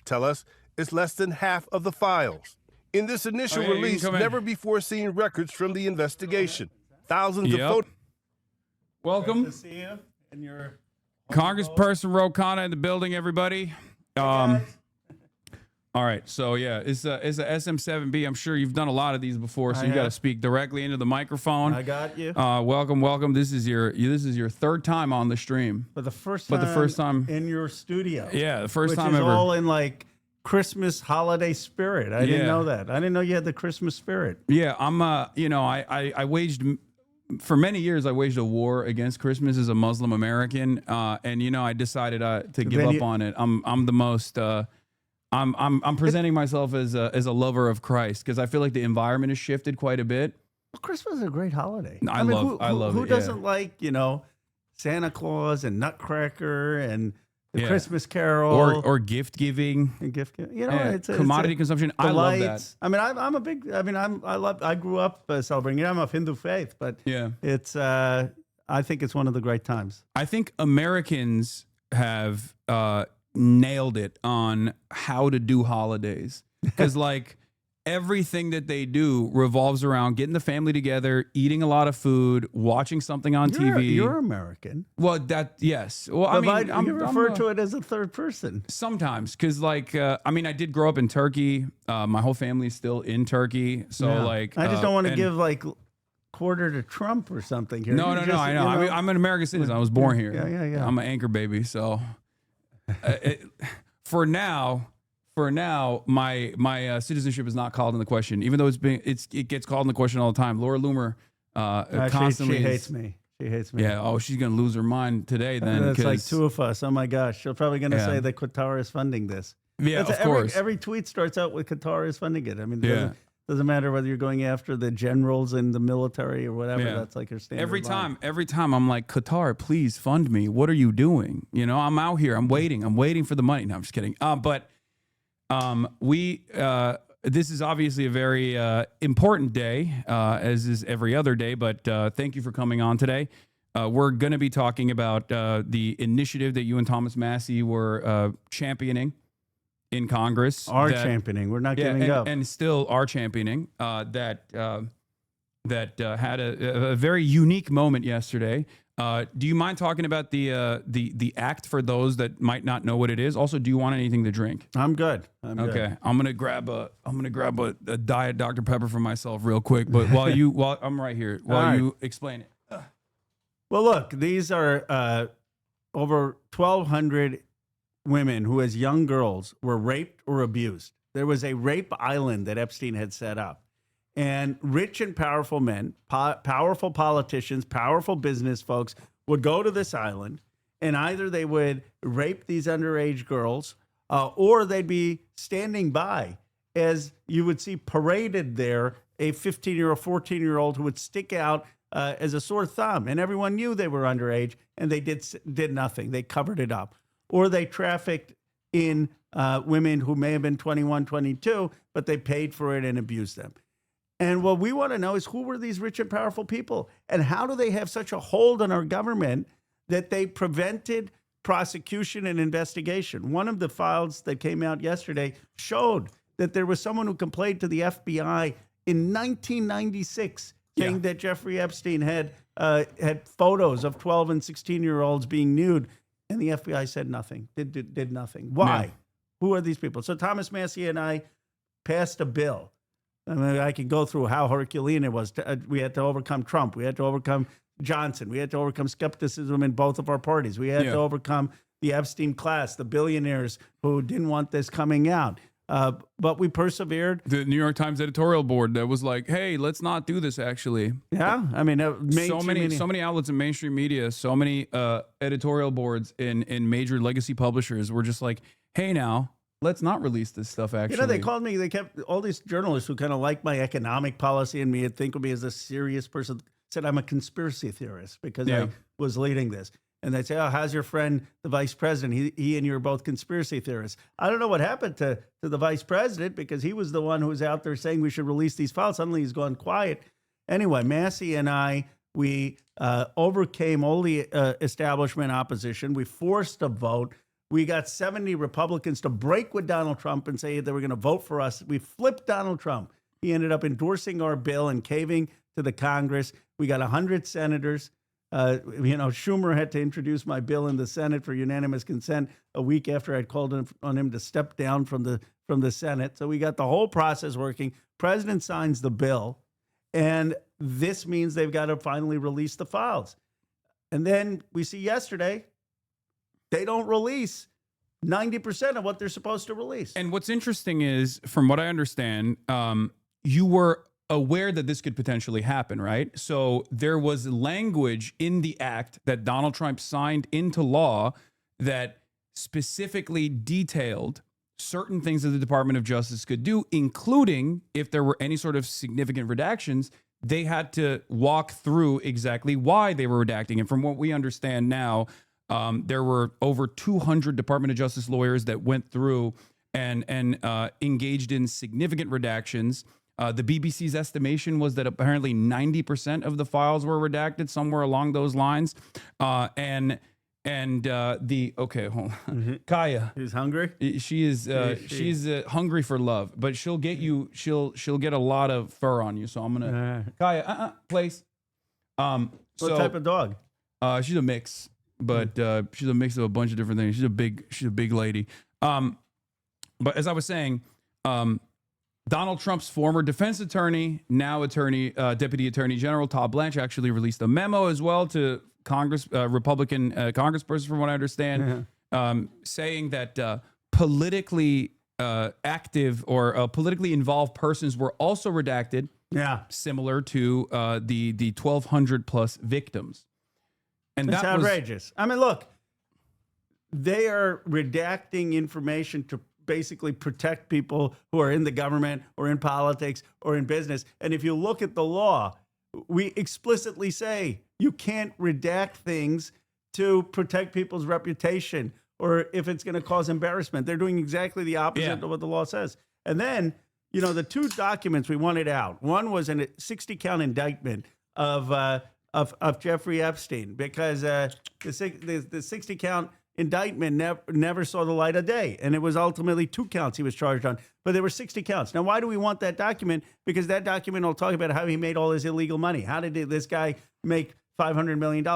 tell us it's less than half of the files. In this initial release, never-before-seen records from the investigation. Thousands of photos. Welcome. Good to see you in your Congressperson Ro Khanna in the building, everybody. All right, so yeah, it's a SM7B. I'm sure you've done a lot of these before, so you got to speak directly into the microphone. I got you. Welcome. This is your third time on the stream. But the first time in your studio. Yeah, the first time ever. Which is all in like Christmas holiday spirit. I didn't know that. I didn't know you had the Christmas spirit. Yeah, I waged for many years. I waged a war against Christmas as a Muslim American, and I decided to give up on it. I'm the most. I'm presenting myself as a lover of Christ because I feel like the environment has shifted quite a bit. Well, Christmas is a great holiday. I love it. Who doesn't like Santa Claus and Nutcracker and the Christmas Carol or gift giving and it's commodity consumption. I love that. I mean, I'm a big. I mean, I grew up celebrating. I'm of Hindu faith, but it's. I think it's one of the great times. I think Americans have nailed it on how to do holidays because like everything that they do revolves around getting the family together, eating a lot of food, watching something on TV. You're American. Well, yes. Well, I mean, you refer to it as a third person sometimes because like I mean, I did grow up in Turkey. My whole family is still in Turkey, so like I just don't want to give like quarter to Trump or something here. No. I know. I mean, I'm an American citizen. I was born here. Yeah. I'm an anchor baby, so. For now, my citizenship is not called into question, even though it gets called into question all the time. Laura Loomer constantly she hates me. She hates me. Yeah. Oh, she's gonna lose her mind today. Then it's like two of us. Oh my gosh, she's probably gonna say that Qatar is funding this. Yeah, of course. Every tweet starts out with Qatar is funding it. I mean, doesn't matter whether you're going after the generals in the military or whatever. Yeah. That's like your standard line. Every time I'm like, Qatar, please fund me. What are you doing? I'm out here. I'm waiting for the money. No, I'm just kidding. But this is obviously a very important day, as is every other day. But thank you for coming on today. We're going to be talking about the initiative that you and Thomas Massie were championing in Congress. Championing. We're not giving up. And still are championing that had a very unique moment yesterday. Do you mind talking about the act for those that might not know what it is? Also, do you want anything to drink? I'm good. Okay. I'm gonna grab a Diet Dr. Pepper for myself real quick. But while I'm right here, you explain it. Well, look, these are over 1,200 women who, as young girls, were raped or abused. There was a rape island that Epstein had set up. And rich and powerful men, powerful politicians, powerful business folks would go to this island, and either they would rape these underage girls or they'd be standing by as you would see paraded there a 15-year or 14-year-old who would stick out as a sore thumb. And everyone knew they were underage, and they did nothing. They covered it up. Or they trafficked in women who may have been 21, 22, but they paid for it and abused them. And what we want to know is who were these rich and powerful people? And how do they have such a hold on our government that they prevented prosecution and investigation? One of the files that came out yesterday showed that there was someone who complained to the FBI in 1996 saying that Jeffrey Epstein had photos of 12 and 16-year-olds being nude. And the FBI said nothing, did nothing. Why? No. Who are these people? So Thomas Massie and I passed a bill. I mean, I could go through how Herculean it was. We had to overcome Trump. We had to overcome Johnson. We had to overcome skepticism in both of our parties. We had to overcome the Epstein class, the billionaires who didn't want this coming out. But we persevered. The New York Times editorial board that was like, "Hey, let's not do this." Actually, yeah. I mean, so many outlets in mainstream media, so many editorial boards in major legacy publishers were just like, "Hey, now let's not release this stuff." Actually, they called me. They kept all these journalists who kind of like my economic policy and me, think of me as a serious person. Said I'm a conspiracy theorist because I was leading this. And they'd say, "Oh, how's your friend, the vice president? He and you are both conspiracy theorists." I don't know what happened to the vice president because he was the one who was out there saying we should release these files. Suddenly he's gone quiet. Anyway, Massie and I, we overcame all the establishment opposition. We forced a vote. We got 70 Republicans to break with Donald Trump and say they were going to vote for us. We flipped Donald Trump. He ended up endorsing our bill and caving to the Congress. We got 100 senators. Schumer had to introduce my bill in the Senate for unanimous consent a week after I'd called on him to step down from the Senate. So we got the whole process working. President signs the bill, and this means they've got to finally release the files. And then we see yesterday, they don't release 90% of what they're supposed to release. And what's interesting is, from what I understand, you were aware that this could potentially happen, right? So there was language in the act that Donald Trump signed into law that specifically detailed certain things that the Department of Justice could do, including if there were any sort of significant redactions, they had to walk through exactly why they were redacting. And from what we understand now, there were over 200 Department of Justice lawyers that went through and engaged in significant redactions. The BBC's estimation was that apparently 90% of the files were redacted, somewhere along those lines. Okay, hold on. Kaya, who's hungry? She's hungry for love, but she'll get you. She'll get a lot of fur on you. So I'm gonna Kaya, place. What type of dog? She's a mix, but she's a mix of a bunch of different things. She's a big lady. But as I was saying, Donald Trump's former defense attorney, now Deputy Attorney General Todd Blanche, actually released a memo as well to Congress, Republican Congressperson, from what I understand, saying that politically active or politically involved persons were also redacted. Yeah, similar to the 1,200 plus victims. And that's outrageous. I mean, look, they are redacting information to basically protect people who are in the government or in politics or in business. And if you look at the law, we explicitly say you can't redact things to protect people's reputation or if it's going to cause embarrassment. They're doing exactly the opposite of what the law says. And then, the two documents we wanted out. One was a 60-count indictment of Jeffrey Epstein, because the 60-count indictment never saw the light of day, and it was ultimately 2 counts he was charged on, but there were 60 counts. Now, why do we want that document? Because that document will talk about how he made all his illegal money. How did this guy make $500 million?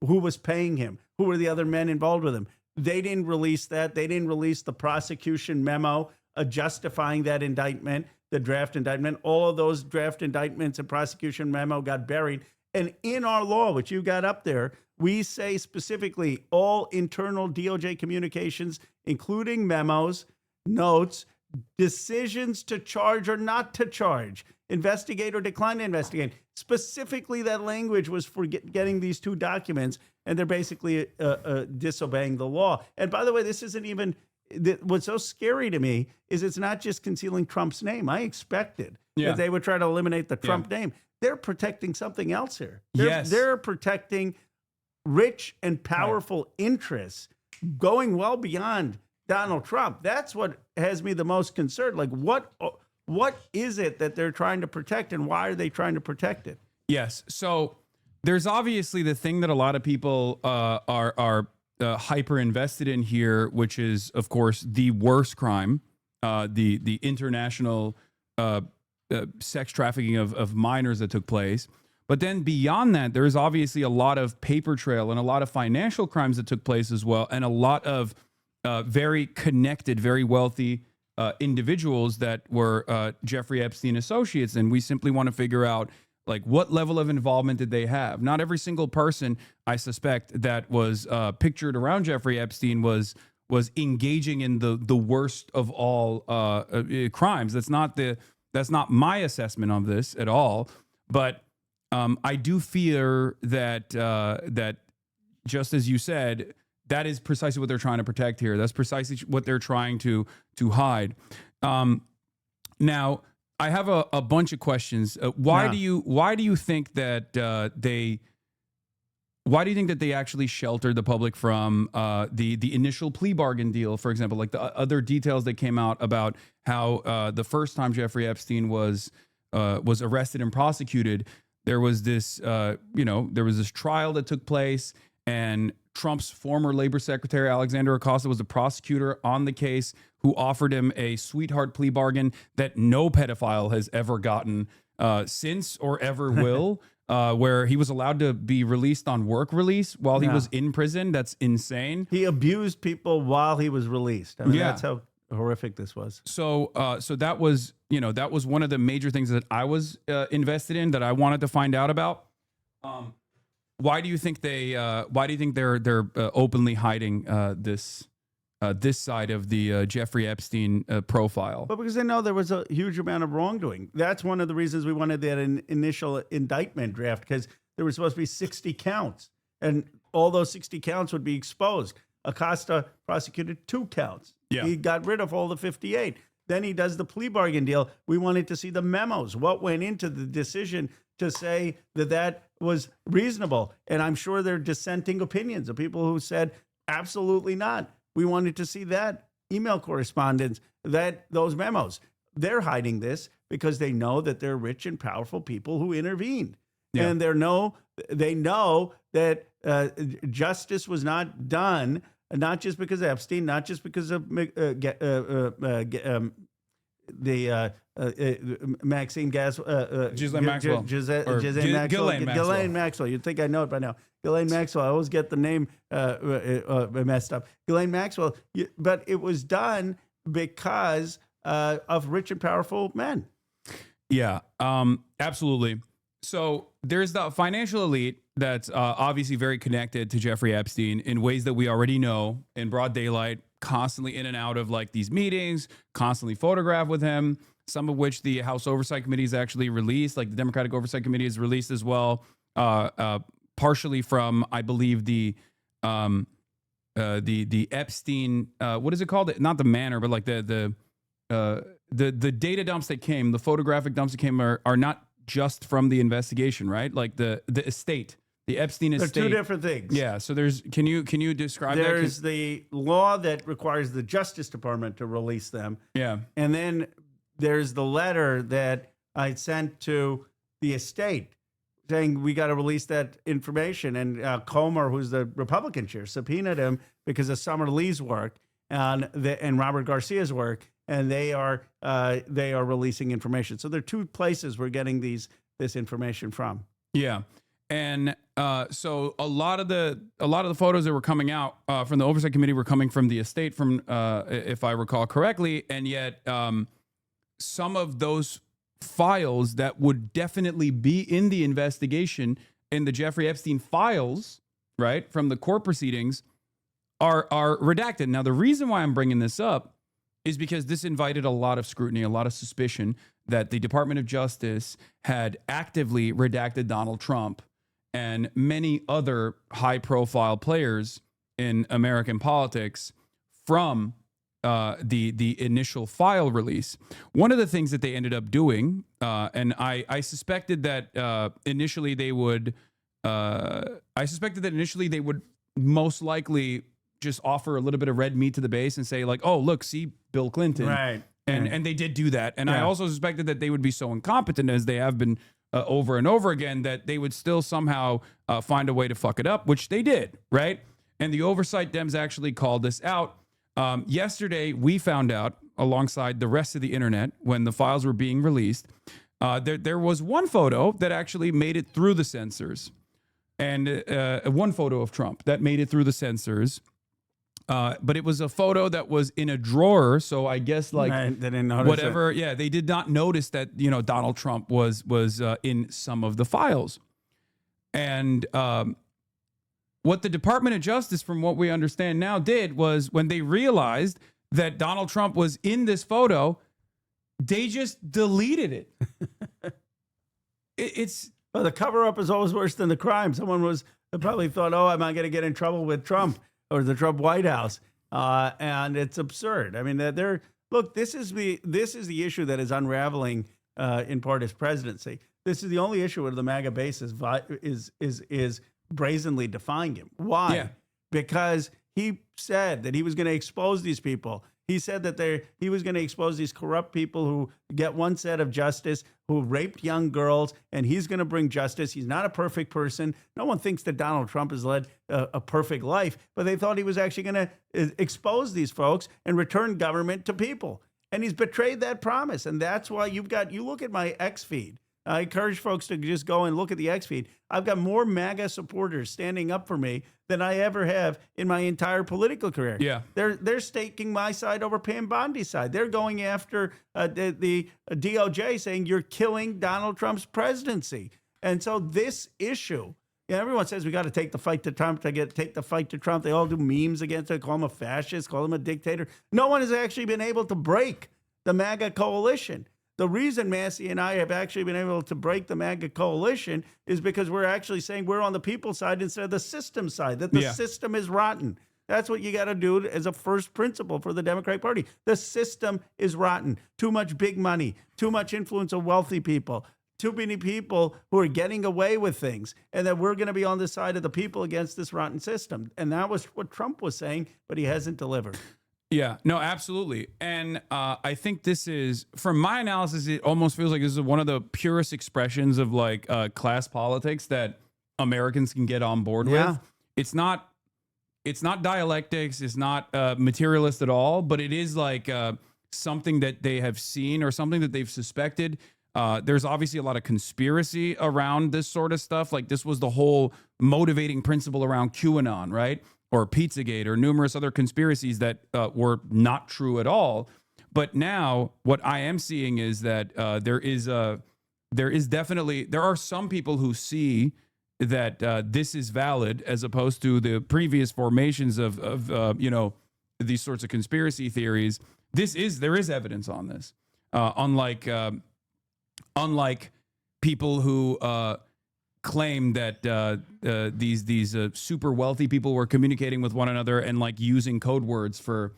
Who was paying him? Who were the other men involved with him? They didn't release that. They didn't release the prosecution memo justifying that indictment, the draft indictment. All of those draft indictments and prosecution memo got buried. And in our law, which you got up there, we say specifically all internal DOJ communications, including memos, notes, decisions to charge or not to charge, investigate or decline to investigate. Specifically, that language was for getting these 2 documents, and they're basically disobeying the law. And by the way, this isn't even, what's so scary to me is it's not just concealing Trump's name. I expected that they would try to eliminate the Trump name. They're protecting something else here. They're protecting rich and powerful interests going well beyond Donald Trump. That's what has me the most concerned. Like, what is it that they're trying to protect, and why are they trying to protect it? Yes. So there's obviously the thing that a lot of people are hyper invested in here, which is, of course, the worst crime, the international sex trafficking of minors that took place. But then beyond that, there is obviously a lot of paper trail and a lot of financial crimes that took place as well, and a lot of very connected, very wealthy individuals that were Jeffrey Epstein associates. And we simply want to figure out, like, what level of involvement did they have? Not every single person, I suspect, that was pictured around Jeffrey Epstein was engaging in the worst of all crimes. That's not my assessment of this at all. But I do fear that just as you said, that is precisely what they're trying to protect here. That's precisely what they're trying to hide. Now, I have a bunch of questions. Why do you think that they actually sheltered the public from the initial plea bargain deal, for example, like the other details that came out about how the first time Jeffrey Epstein was arrested and prosecuted, there was this trial that took place, And Trump's former labor secretary, Alexander Acosta, was the prosecutor on the case who offered him a sweetheart plea bargain that no pedophile has ever gotten since or ever will, where he was allowed to be released on work release while he was in prison. That's insane. He abused people while he was released. I mean, that's how horrific this was. So that was, that was one of the major things that I was invested in, that I wanted to find out about. Why do you think they're openly hiding this side of the Jeffrey Epstein profile? Well, because they know there was a huge amount of wrongdoing. That's one of the reasons we wanted that initial indictment draft, because there were supposed to be 60 counts, and all those 60 counts would be exposed. Acosta prosecuted 2 counts. Yeah. He got rid of all the 58. Then he does the plea bargain deal. We wanted to see the memos, what went into the decision to say that that was reasonable. And I'm sure there are dissenting opinions of people who said, absolutely not. We wanted to see that email correspondence, those memos. They're hiding this because they know that they're rich and powerful people who intervened. Yeah. And they know that justice was not done, not just because of Epstein, not just because of Maxine Ghislaine Maxwell. Ghislaine Maxwell. You'd think I know it by now. Ghislaine Maxwell. I always get the name messed up. Ghislaine Maxwell. But it was done because of rich and powerful men. Yeah, absolutely. So there's the financial elite that's obviously very connected to Jeffrey Epstein in ways that we already know, in broad daylight, constantly in and out of like these meetings, constantly photographed with him, some of which the House Oversight Committee has actually released, like the Democratic Oversight Committee has released as well, partially from, I believe, the Epstein, what is it called? Not the manor, but like the data dumps that came, the photographic dumps that came are not just from the investigation, right? Like the estate. The Epstein estate. They're two different things. Yeah. So can you describe that? There's the law that requires the Justice Department to release them. Yeah. And then there's the letter that I sent to the estate saying we got to release that information. And Comer, who's the Republican chair, subpoenaed him because of Summer Lee's work and Robert Garcia's work, and they are releasing information. So there are 2 places we're getting this information from. Yeah. And so a lot of the photos that were coming out from the Oversight Committee were coming from the estate, from if I recall correctly, and yet some of those files that would definitely be in the investigation, in the Jeffrey Epstein files, right, from the court proceedings, are redacted. Now, the reason why I'm bringing this up is because this invited a lot of scrutiny, a lot of suspicion that the Department of Justice had actively redacted Donald Trump and many other high-profile players in American politics from the initial file release. One of the things that they ended up doing, and I suspected that initially they would, most likely just offer a little bit of red meat to the base and say like, oh, look, see Bill Clinton. Right. And they did do that. And I also suspected that they would be so incompetent, as they have been over and over again, that they would still somehow find a way to fuck it up, which they did, right? And the Oversight Dems actually called this out. Yesterday, we found out, alongside the rest of the internet, when the files were being released, there was one photo that actually made it through the censors. And one photo of Trump that made it through the censors. But it was a photo that was in a drawer, so I guess like they didn't notice whatever. it. Yeah, they did not notice that Donald Trump was in some of the files, and what the Department of Justice, from what we understand now, did was when they realized that Donald Trump was in this photo, they just deleted it. It's well, the cover-up is always worse than the crime. Someone probably thought, oh, am I going to get in trouble with Trump or the Trump White House? And it's absurd. I mean, look, this is the issue that is unraveling in part his presidency. This is the only issue where the MAGA base is brazenly defying him. Why? Yeah. Because he said that he was going to expose these people. He said that he was going to expose these corrupt people who get one set of justice, who raped young girls, and he's going to bring justice. He's not a perfect person. No one thinks that Donald Trump has led a perfect life, but they thought he was actually going to expose these folks and return government to people. And he's betrayed that promise. And that's why you look at my X feed. I encourage folks to just go and look at the X feed. I've got more MAGA supporters standing up for me than I ever have in my entire political career. Yeah. They're staking my side over Pam Bondi's side. They're going after the DOJ, saying you're killing Donald Trump's presidency. And so this issue, everyone says we got to take the fight to Trump take the fight to Trump. They all do memes against it, call him a fascist, call him a dictator. No one has actually been able to break the MAGA coalition. The reason Massey and I have actually been able to break the MAGA coalition is because we're actually saying we're on the people's side instead of the system side, that the system is rotten. That's what you got to do as a first principle for the Democratic Party. The system is rotten. Too much big money, too much influence of wealthy people, too many people who are getting away with things, and that we're going to be on the side of the people against this rotten system. And that was what Trump was saying, but he hasn't delivered. Yeah, no, absolutely. And I think this is, from my analysis, it almost feels like this is one of the purest expressions of like class politics that Americans can get on board with. It's not dialectics, it's not materialist at all, but it is like something that they have seen or something that they've suspected. There's obviously a lot of conspiracy around this sort of stuff. Like this was the whole motivating principle around QAnon, right? Or Pizzagate, or numerous other conspiracies that were not true at all. But now what I am seeing is that there are some people who see that this is valid as opposed to the previous formations of these sorts of conspiracy theories. There is evidence on this. Unlike people who claim that these super wealthy people were communicating with one another and like using code words for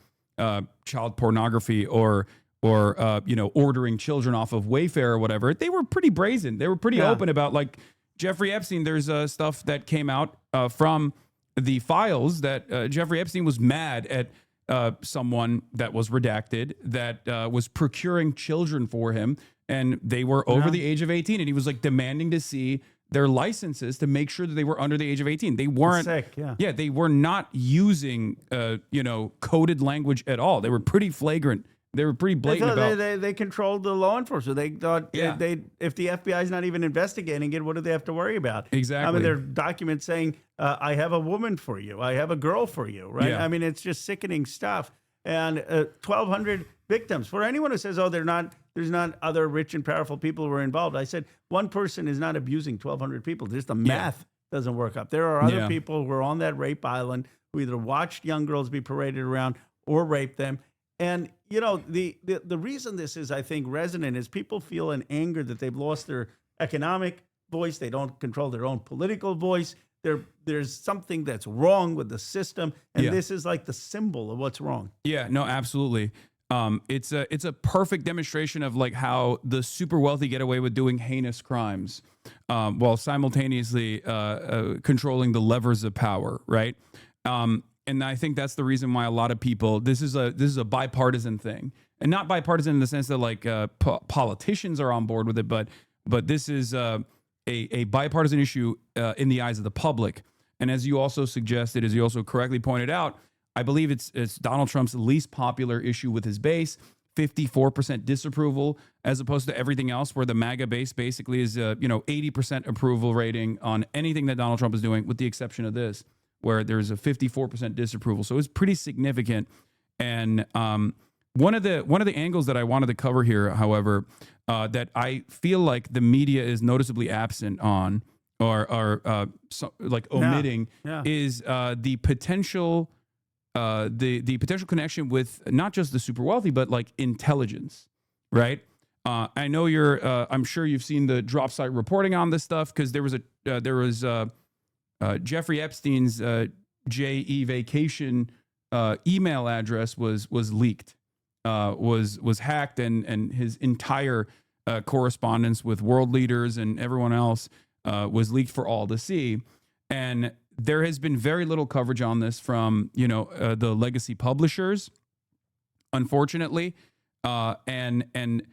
child pornography or ordering children off of Wayfair or whatever. They were pretty brazen. They were pretty open about like Jeffrey Epstein. There's stuff that came out from the files that Jeffrey Epstein was mad at someone that was redacted that was procuring children for him, and they were over the age of 18, and he was like demanding to see their licenses to make sure that they were under the age of 18. They weren't sick, they were not using coded language at all. They were pretty flagrant. They were pretty blatant about. They controlled the law enforcement. They thought if the FBI is not even investigating it, what do they have to worry about? Exactly. I mean, there are documents saying, I have a woman for you. I have a girl for you, right? Yeah. I mean, it's just sickening stuff. And 1,200 victims. For anyone who says, there's not other rich and powerful people who are involved, I said, one person is not abusing 1,200 people. Just the math doesn't work up. There are other people who are on that rape island who either watched young girls be paraded around or raped them. And, the reason this is, I think, resonant is people feel an anger that they've lost their economic voice. They don't control their own political voice. There's something that's wrong with the system. And this is like the symbol of what's wrong. Yeah, no, absolutely. It's a perfect demonstration of like how the super wealthy get away with doing heinous crimes while simultaneously controlling the levers of power, right? And I think that's the reason why a lot of people, this is a bipartisan thing, and not bipartisan in the sense that like politicians are on board with it, but this is a bipartisan issue in the eyes of the public. And as you also suggested, as you also correctly pointed out, I believe it's Donald Trump's least popular issue with his base, 54% disapproval, as opposed to everything else where the MAGA base basically is 80% approval rating on anything that Donald Trump is doing, with the exception of this, where there's a 54% disapproval. So it's pretty significant. And one of the angles that I wanted to cover here, however, that I feel like the media is noticeably absent on or omitting is the potential the potential connection with not just the super wealthy, but like intelligence, right? I know I'm sure you've seen the drop site reporting on this stuff, because there was Jeffrey Epstein's JE Vacation email address was leaked, was hacked, and his entire correspondence with world leaders and everyone else was leaked for all to see. And there has been very little coverage on this from the legacy publishers. unfortunately. And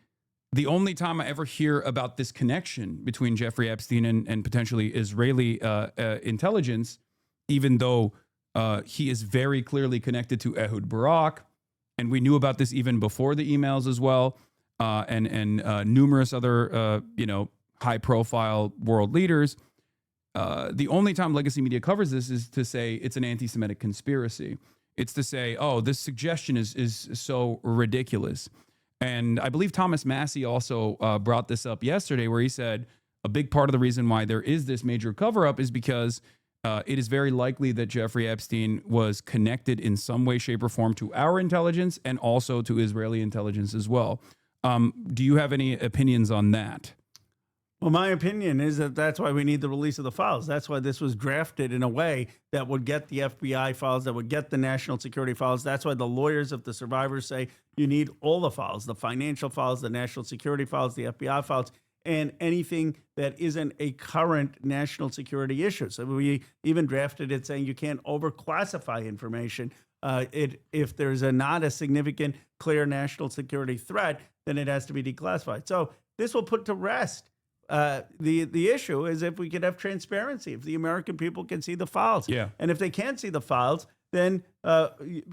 the only time I ever hear about this connection between Jeffrey Epstein and potentially Israeli intelligence, even though he is very clearly connected to Ehud Barak, and we knew about this even before the emails as well, and numerous other high-profile world leaders. The only time legacy media covers this is to say it's an anti-Semitic conspiracy. It's to say, oh, this suggestion is so ridiculous. And I believe Thomas Massey also brought this up yesterday, where he said a big part of the reason why there is this major cover-up is because it is very likely that Jeffrey Epstein was connected in some way, shape, or form to our intelligence and also to Israeli intelligence as well. Do you have any opinions on that? Well, my opinion is that that's why we need the release of the files. That's why this was drafted in a way that would get the FBI files, that would get the national security files. That's why the lawyers of the survivors say you need all the files, the financial files, the national security files, the FBI files, and anything that isn't a current national security issue. So we even drafted it saying you can't overclassify information. If there's not a significant, clear national security threat, then it has to be declassified. So this will put to rest the issue is if we could have transparency, if the American people can see the files. Yeah. And if they can't see the files, then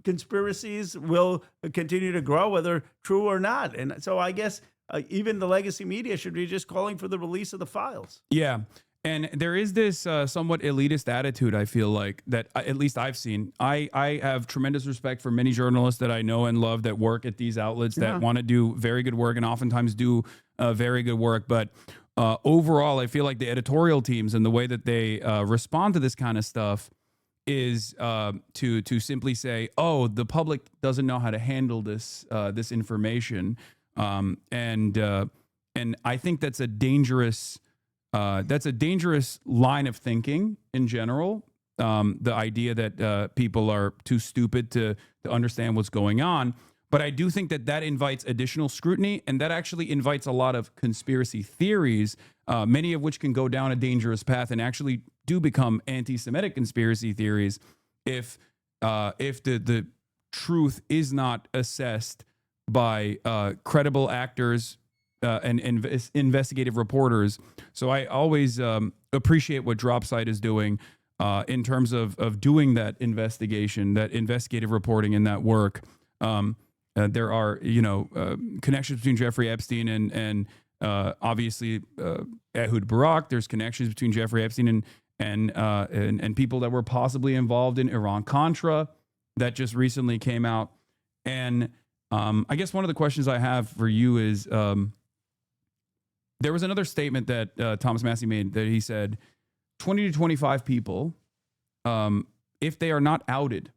conspiracies will continue to grow, whether true or not. And so I guess even the legacy media should be just calling for the release of the files. Yeah. And there is this somewhat elitist attitude, I feel like, that at least I've seen. I have tremendous respect for many journalists that I know and love that work at these outlets that want to do very good work and oftentimes do very good work. But overall, I feel like the editorial teams and the way that they respond to this kind of stuff is to simply say, "Oh, the public doesn't know how to handle this this information," and I think that's a dangerous line of thinking in general. The idea that people are too stupid to understand what's going on. But I do think that invites additional scrutiny, and that actually invites a lot of conspiracy theories, many of which can go down a dangerous path and actually do become anti-Semitic conspiracy theories if the truth is not assessed by credible actors and investigative reporters. So I always appreciate what DropSite is doing in terms of doing that investigation, that investigative reporting, and that work. There are, connections between Jeffrey Epstein and obviously Ehud Barak. There's connections between Jeffrey Epstein and people that were possibly involved in Iran-Contra that just recently came out. And I guess one of the questions I have for you is there was another statement that Thomas Massey made that he said 20 to 25 people, if they are not outed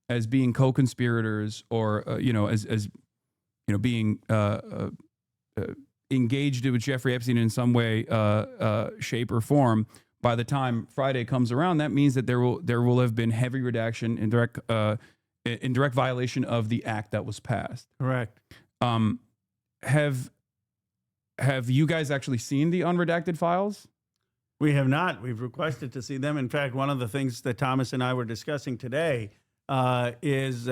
as being co-conspirators or, as being engaged with Jeffrey Epstein in some way, shape or form, by the time Friday comes around, that means that there will have been heavy redaction in direct violation of the act that was passed. Correct. Have you guys actually seen the unredacted files? We have not. We've requested to see them. In fact, one of the things that Thomas and I were discussing today is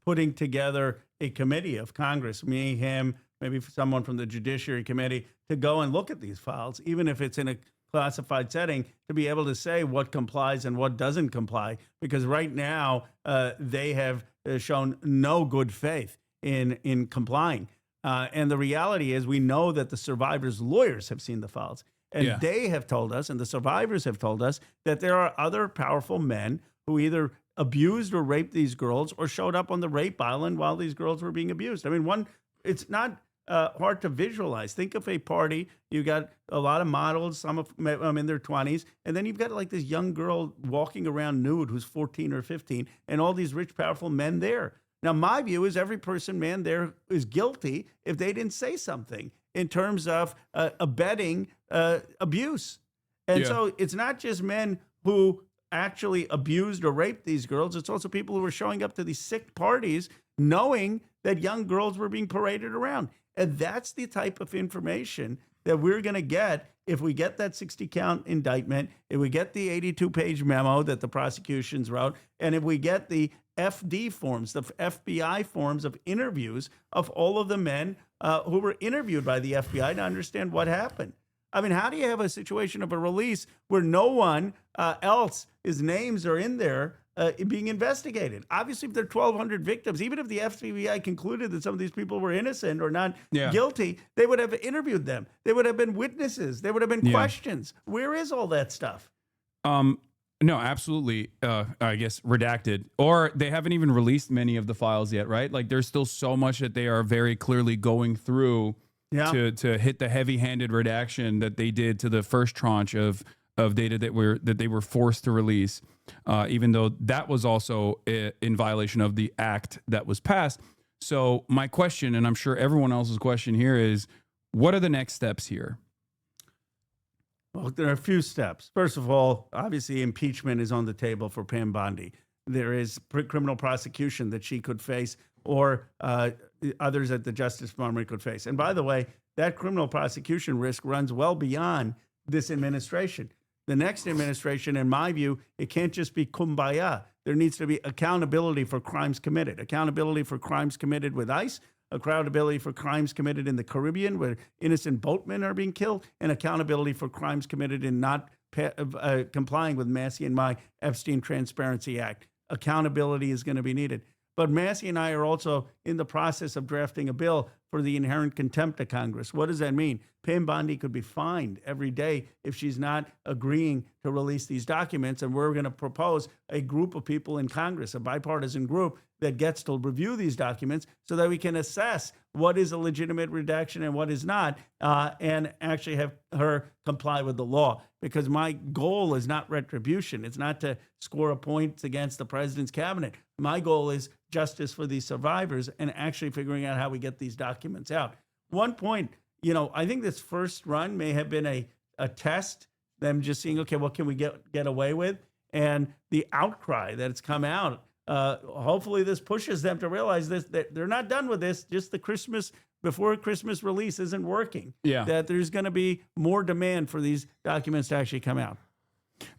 putting together a committee of Congress, me, him, maybe someone from the Judiciary Committee, to go and look at these files, even if it's in a classified setting, to be able to say what complies and what doesn't comply. Because right now, they have shown no good faith in complying. And the reality is we know that the survivors' lawyers have seen the files. And they have told us, and the survivors have told us, that there are other powerful men who either abused or raped these girls or showed up on the rape island while these girls were being abused. I mean, it's not hard to visualize. Think of a party. You got a lot of models, some of them in their 20s, and then you've got like this young girl walking around nude who's 14 or 15, and all these rich, powerful men there. Now, my view is every man there is guilty if they didn't say something in terms of abetting abuse. And so it's not just men who actually abused or raped these girls. It's also people who were showing up to these sick parties knowing that young girls were being paraded around. And that's the type of information that we're going to get if we get that 60-count indictment, if we get the 82-page memo that the prosecutions wrote, and if we get the FD forms, the FBI forms of interviews of all of the men who were interviewed by the FBI to understand what happened. I mean, how do you have a situation of a release where no one else's names are in there being investigated? Obviously, if there are 1,200 victims, even if the FBI concluded that some of these people were innocent or not guilty, they would have interviewed them. They would have been witnesses. There would have been questions. Where is all that stuff? No, absolutely. I guess redacted, or they haven't even released many of the files yet, right? Like there's still so much that they are very clearly going through to hit the heavy-handed redaction that they did to the first tranche of data that they were forced to release, even though that was also in violation of the act that was passed. So my question, and I'm sure everyone else's question here, is what are the next steps here? Well, there are a few steps. First of all, obviously, impeachment is on the table for Pam Bondi. There is criminal prosecution that she could face, or others at the Justice Department could face. And by the way, that criminal prosecution risk runs well beyond this administration. The next administration, in my view, it can't just be kumbaya. There needs to be accountability for crimes committed, accountability for crimes committed with ICE, accountability for crimes committed in the Caribbean where innocent boatmen are being killed, and accountability for crimes committed in not complying with Massey and my Epstein Transparency Act. Accountability is going to be needed. But Massey and I are also in the process of drafting a bill for the inherent contempt of Congress. What does that mean? Pam Bondi could be fined every day if she's not agreeing to release these documents. And we're going to propose a group of people in Congress, a bipartisan group that gets to review these documents so that we can assess what is a legitimate redaction and what is not, and actually have her comply with the law. Because my goal is not retribution. It's not to score a point against the president's cabinet. My goal is justice for these survivors and actually figuring out how we get these documents out. One point, I think this first run may have been a test, them just seeing, okay, what can we get away with? And the outcry that it's come out, hopefully this pushes them to realize this, that they're not done with this. Just the before Christmas release isn't working. Yeah. That there's going to be more demand for these documents to actually come out.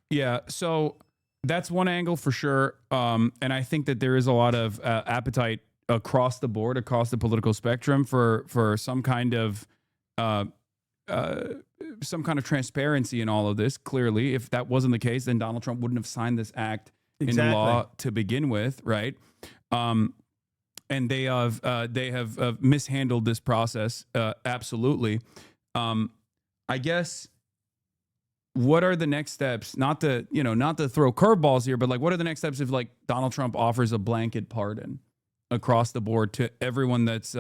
Yeah. So that's one angle for sure. And I think that there is a lot of appetite across the board, across the political spectrum for some kind of transparency in all of this. Clearly, if that wasn't the case, then Donald Trump wouldn't have signed this act into law to begin with, right? And they have mishandled this process, absolutely. I guess what are the next steps? Not to throw curveballs here, but like, what are the next steps if like Donald Trump offers a blanket pardon across the board to everyone that's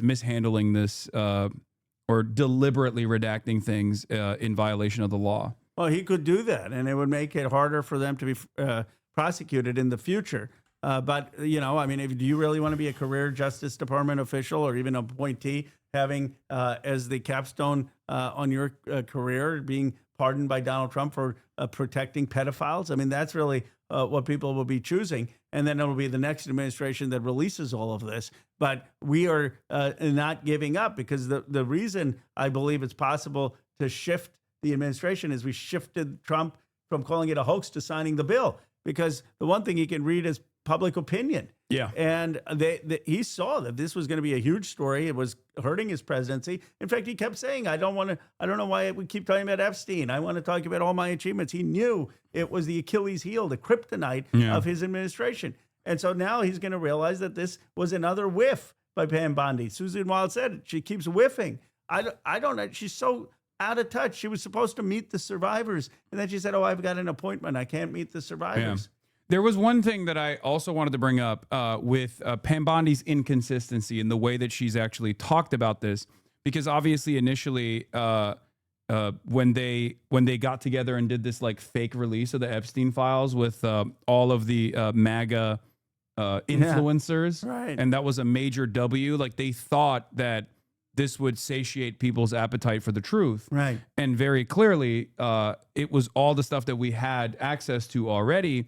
mishandling this or deliberately redacting things in violation of the law? Well, he could do that, and it would make it harder for them to be prosecuted in the future. But, do you really want to be a career Justice Department official or even appointee having as the capstone on your career being pardoned by Donald Trump for protecting pedophiles? I mean, that's really what people will be choosing. And then it'll be the next administration that releases all of this. But we are not giving up, because the reason I believe it's possible to shift the administration is we shifted Trump from calling it a hoax to signing the bill, because the one thing he can read is public opinion. Yeah. And he saw that this was going to be a huge story. It was hurting his presidency. In fact, he kept saying, I don't know why we keep talking about Epstein. I want to talk about all my achievements. He knew it was the Achilles heel, the kryptonite of his administration. And so now he's going to realize that this was another whiff by Pam Bondi. Susan Wild said it. She keeps whiffing. I don't know. She's so out of touch. She was supposed to meet the survivors. And then she said, I've got an appointment. I can't meet the survivors. Yeah. There was one thing that I also wanted to bring up with Pam Bondi's inconsistency in the way that she's actually talked about this, because obviously initially when they got together and did this like fake release of the Epstein files with all of the MAGA influencers, right, and that was a major W. Like they thought that this would satiate people's appetite for the truth, right? And very clearly, it was all the stuff that we had access to already.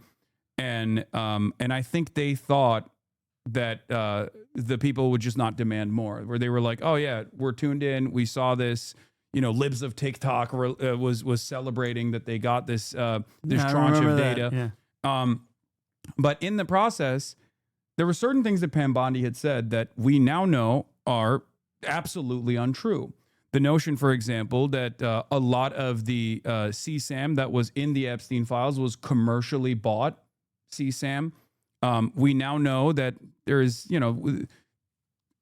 And I think they thought that the people would just not demand more, where they were like, oh yeah, we're tuned in. We saw this, libs of TikTok was celebrating that they got this tranche of data. Yeah. But in the process, there were certain things that Pam Bondi had said that we now know are absolutely untrue. The notion, for example, that a lot of the CSAM that was in the Epstein files was commercially bought CSAM. We now know that there is,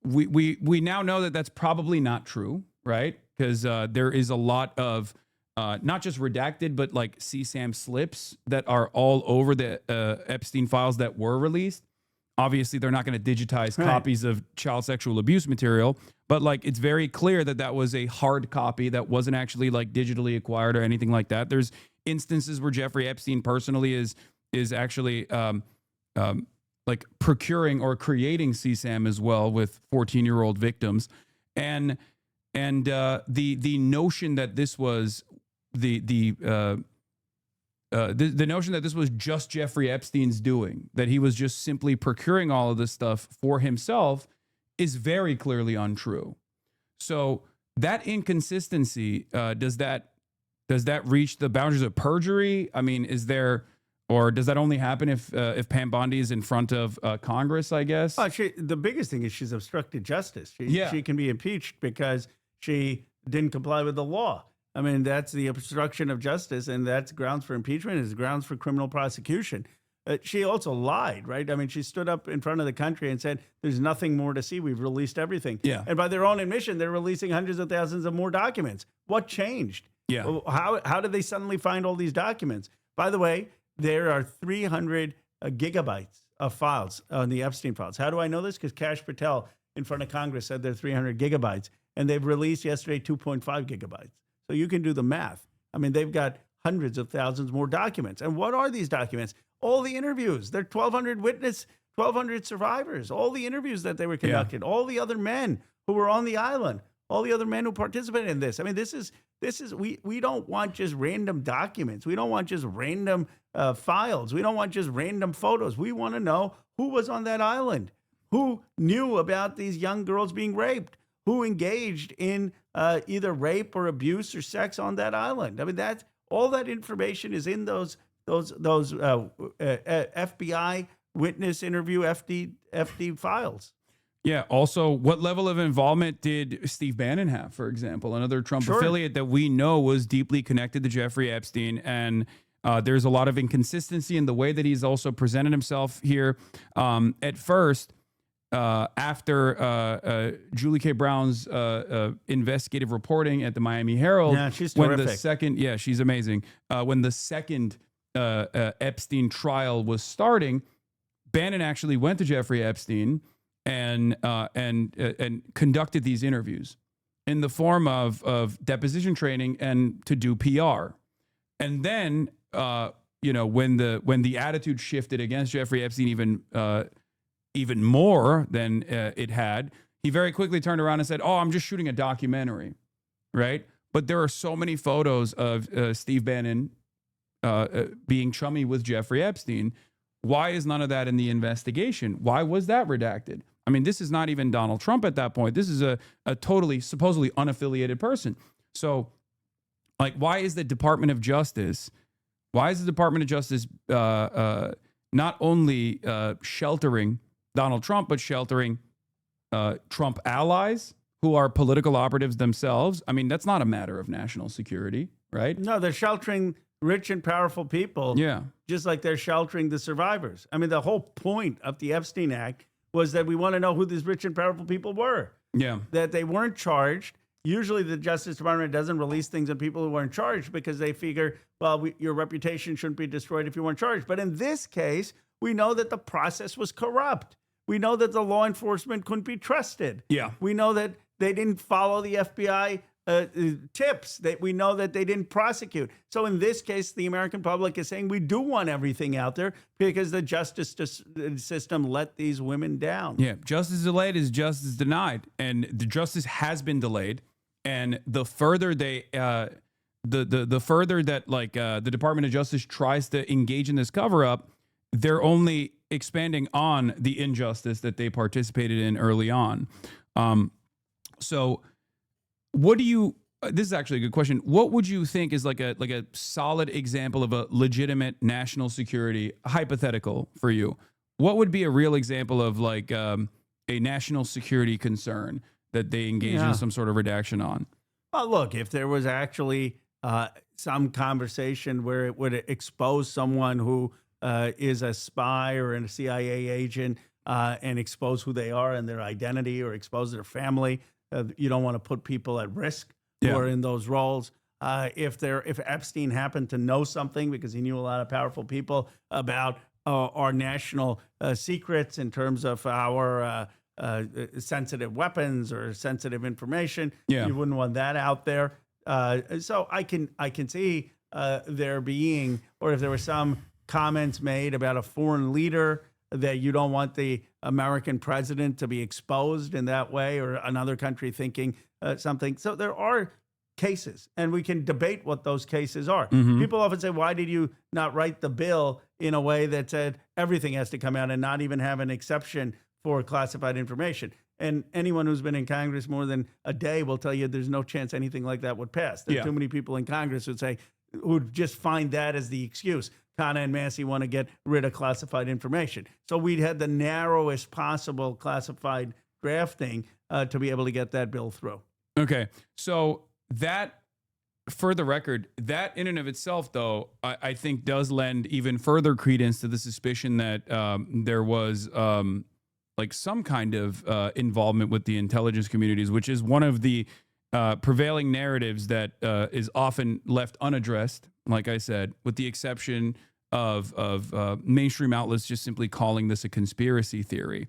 we now know that that's probably not true, right? Because there is a lot of not just redacted, but like CSAM slips that are all over the Epstein files that were released. Obviously, they're not going to digitize copies of child sexual abuse material, but like it's very clear that that was a hard copy that wasn't actually like digitally acquired or anything like that. There's instances where Jeffrey Epstein personally is actually like procuring or creating CSAM as well with 14-year-old victims, and the notion that this was the notion that this was just Jeffrey Epstein's doing, that he was just simply procuring all of this stuff for himself, is very clearly untrue. So that inconsistency, does that reach the boundaries of perjury? I mean, or does that only happen if Pam Bondi is in front of Congress, I guess? The biggest thing is she's obstructed justice. She can be impeached because she didn't comply with the law. I mean, that's the obstruction of justice, and that's grounds for impeachment, is grounds for criminal prosecution. She also lied, right? I mean, she stood up in front of the country and said, there's nothing more to see. We've released everything. Yeah. And by their own admission, they're releasing hundreds of thousands of more documents. What changed? Yeah. How did they suddenly find all these documents? By the way, there are 300 gigabytes of files on the Epstein files. How do I know this? Because Kash Patel in front of Congress said there are 300 gigabytes, and they've released yesterday 2.5 gigabytes. So you can do the math. I mean, they've got hundreds of thousands more documents. And what are these documents? All the interviews. They're 1,200 survivors, all the interviews that they were conducting, all the other men who were on the island, all the other men who participated in this. I mean, we don't want just random documents. We don't want just random files. We don't want just random photos. We want to know who was on that island, who knew about these young girls being raped, who engaged in either rape or abuse or sex on that island. I mean, all that information is in those FBI witness interview FD files. Yeah. Also, what level of involvement did Steve Bannon have, for example, another Trump affiliate that we know was deeply connected to Jeffrey Epstein? And there's a lot of inconsistency in the way that he's also presented himself here. At first, after Julie K. Brown's investigative reporting at the Miami Herald, she's terrific. She's amazing. When the second Epstein trial was starting, Bannon actually went to Jeffrey Epstein and conducted these interviews in the form of deposition training and to do PR. And then when the attitude shifted against Jeffrey Epstein even more than it had, he very quickly turned around and said, "Oh, I'm just shooting a documentary," right? But there are so many photos of Steve Bannon being chummy with Jeffrey Epstein. Why is none of that in the investigation? Why was that redacted? I mean, this is not even Donald Trump at that point. This is a totally, supposedly unaffiliated person. So, like, why is the Department of Justice not only sheltering Donald Trump, but sheltering Trump allies who are political operatives themselves? I mean, that's not a matter of national security, right? No, they're sheltering rich and powerful people, just like they're sheltering the survivors. I mean, the whole point of the Epstein Act was that we want to know who these rich and powerful people were. Yeah. That they weren't charged. Usually the Justice Department doesn't release things on people who weren't charged because they figure, well, your reputation shouldn't be destroyed if you weren't charged. But in this case, we know that the process was corrupt. We know that the law enforcement couldn't be trusted. Yeah. We know that they didn't follow the FBI tips, that we know that they didn't prosecute. So in this case, the American public is saying we do want everything out there because the justice system let these women down. Yeah, justice delayed is justice denied, and the justice has been delayed. And the further they, the further that the Department of Justice tries to engage in this cover up, they're only expanding on the injustice that they participated in early on. So what do you this is actually a good question. What would you think is like a solid example of a legitimate national security hypothetical for you? What would be a real example of like a national security concern that they engage in some sort of redaction on? Well, look, if there was actually some conversation where it would expose someone who is a spy or a CIA agent and expose who they are and their identity, or expose their family, you don't want to put people at risk who are in those roles. If Epstein happened to know something because he knew a lot of powerful people about our national secrets in terms of our sensitive weapons or sensitive information, you wouldn't want that out there. So I can see there being, or if there were some comments made about a foreign leader, that you don't want the American president to be exposed in that way, or another country thinking something. So there are cases, and we can debate what those cases are. People often say, why did you not write the bill in a way that said everything has to come out and not even have an exception for classified information? And anyone who's been in Congress more than a day will tell you there's no chance anything like that would pass. There are too many people in Congress who'd just find that as the excuse. Khanna and Massey want to get rid of classified information. So we had the narrowest possible classified drafting to be able to get that bill through. Okay. So that, for the record, that in and of itself, though, I think does lend even further credence to the suspicion that there was like some kind of involvement with the intelligence communities, which is one of the prevailing narratives that is often left unaddressed, like I said, with the exception of mainstream outlets just simply calling this a conspiracy theory.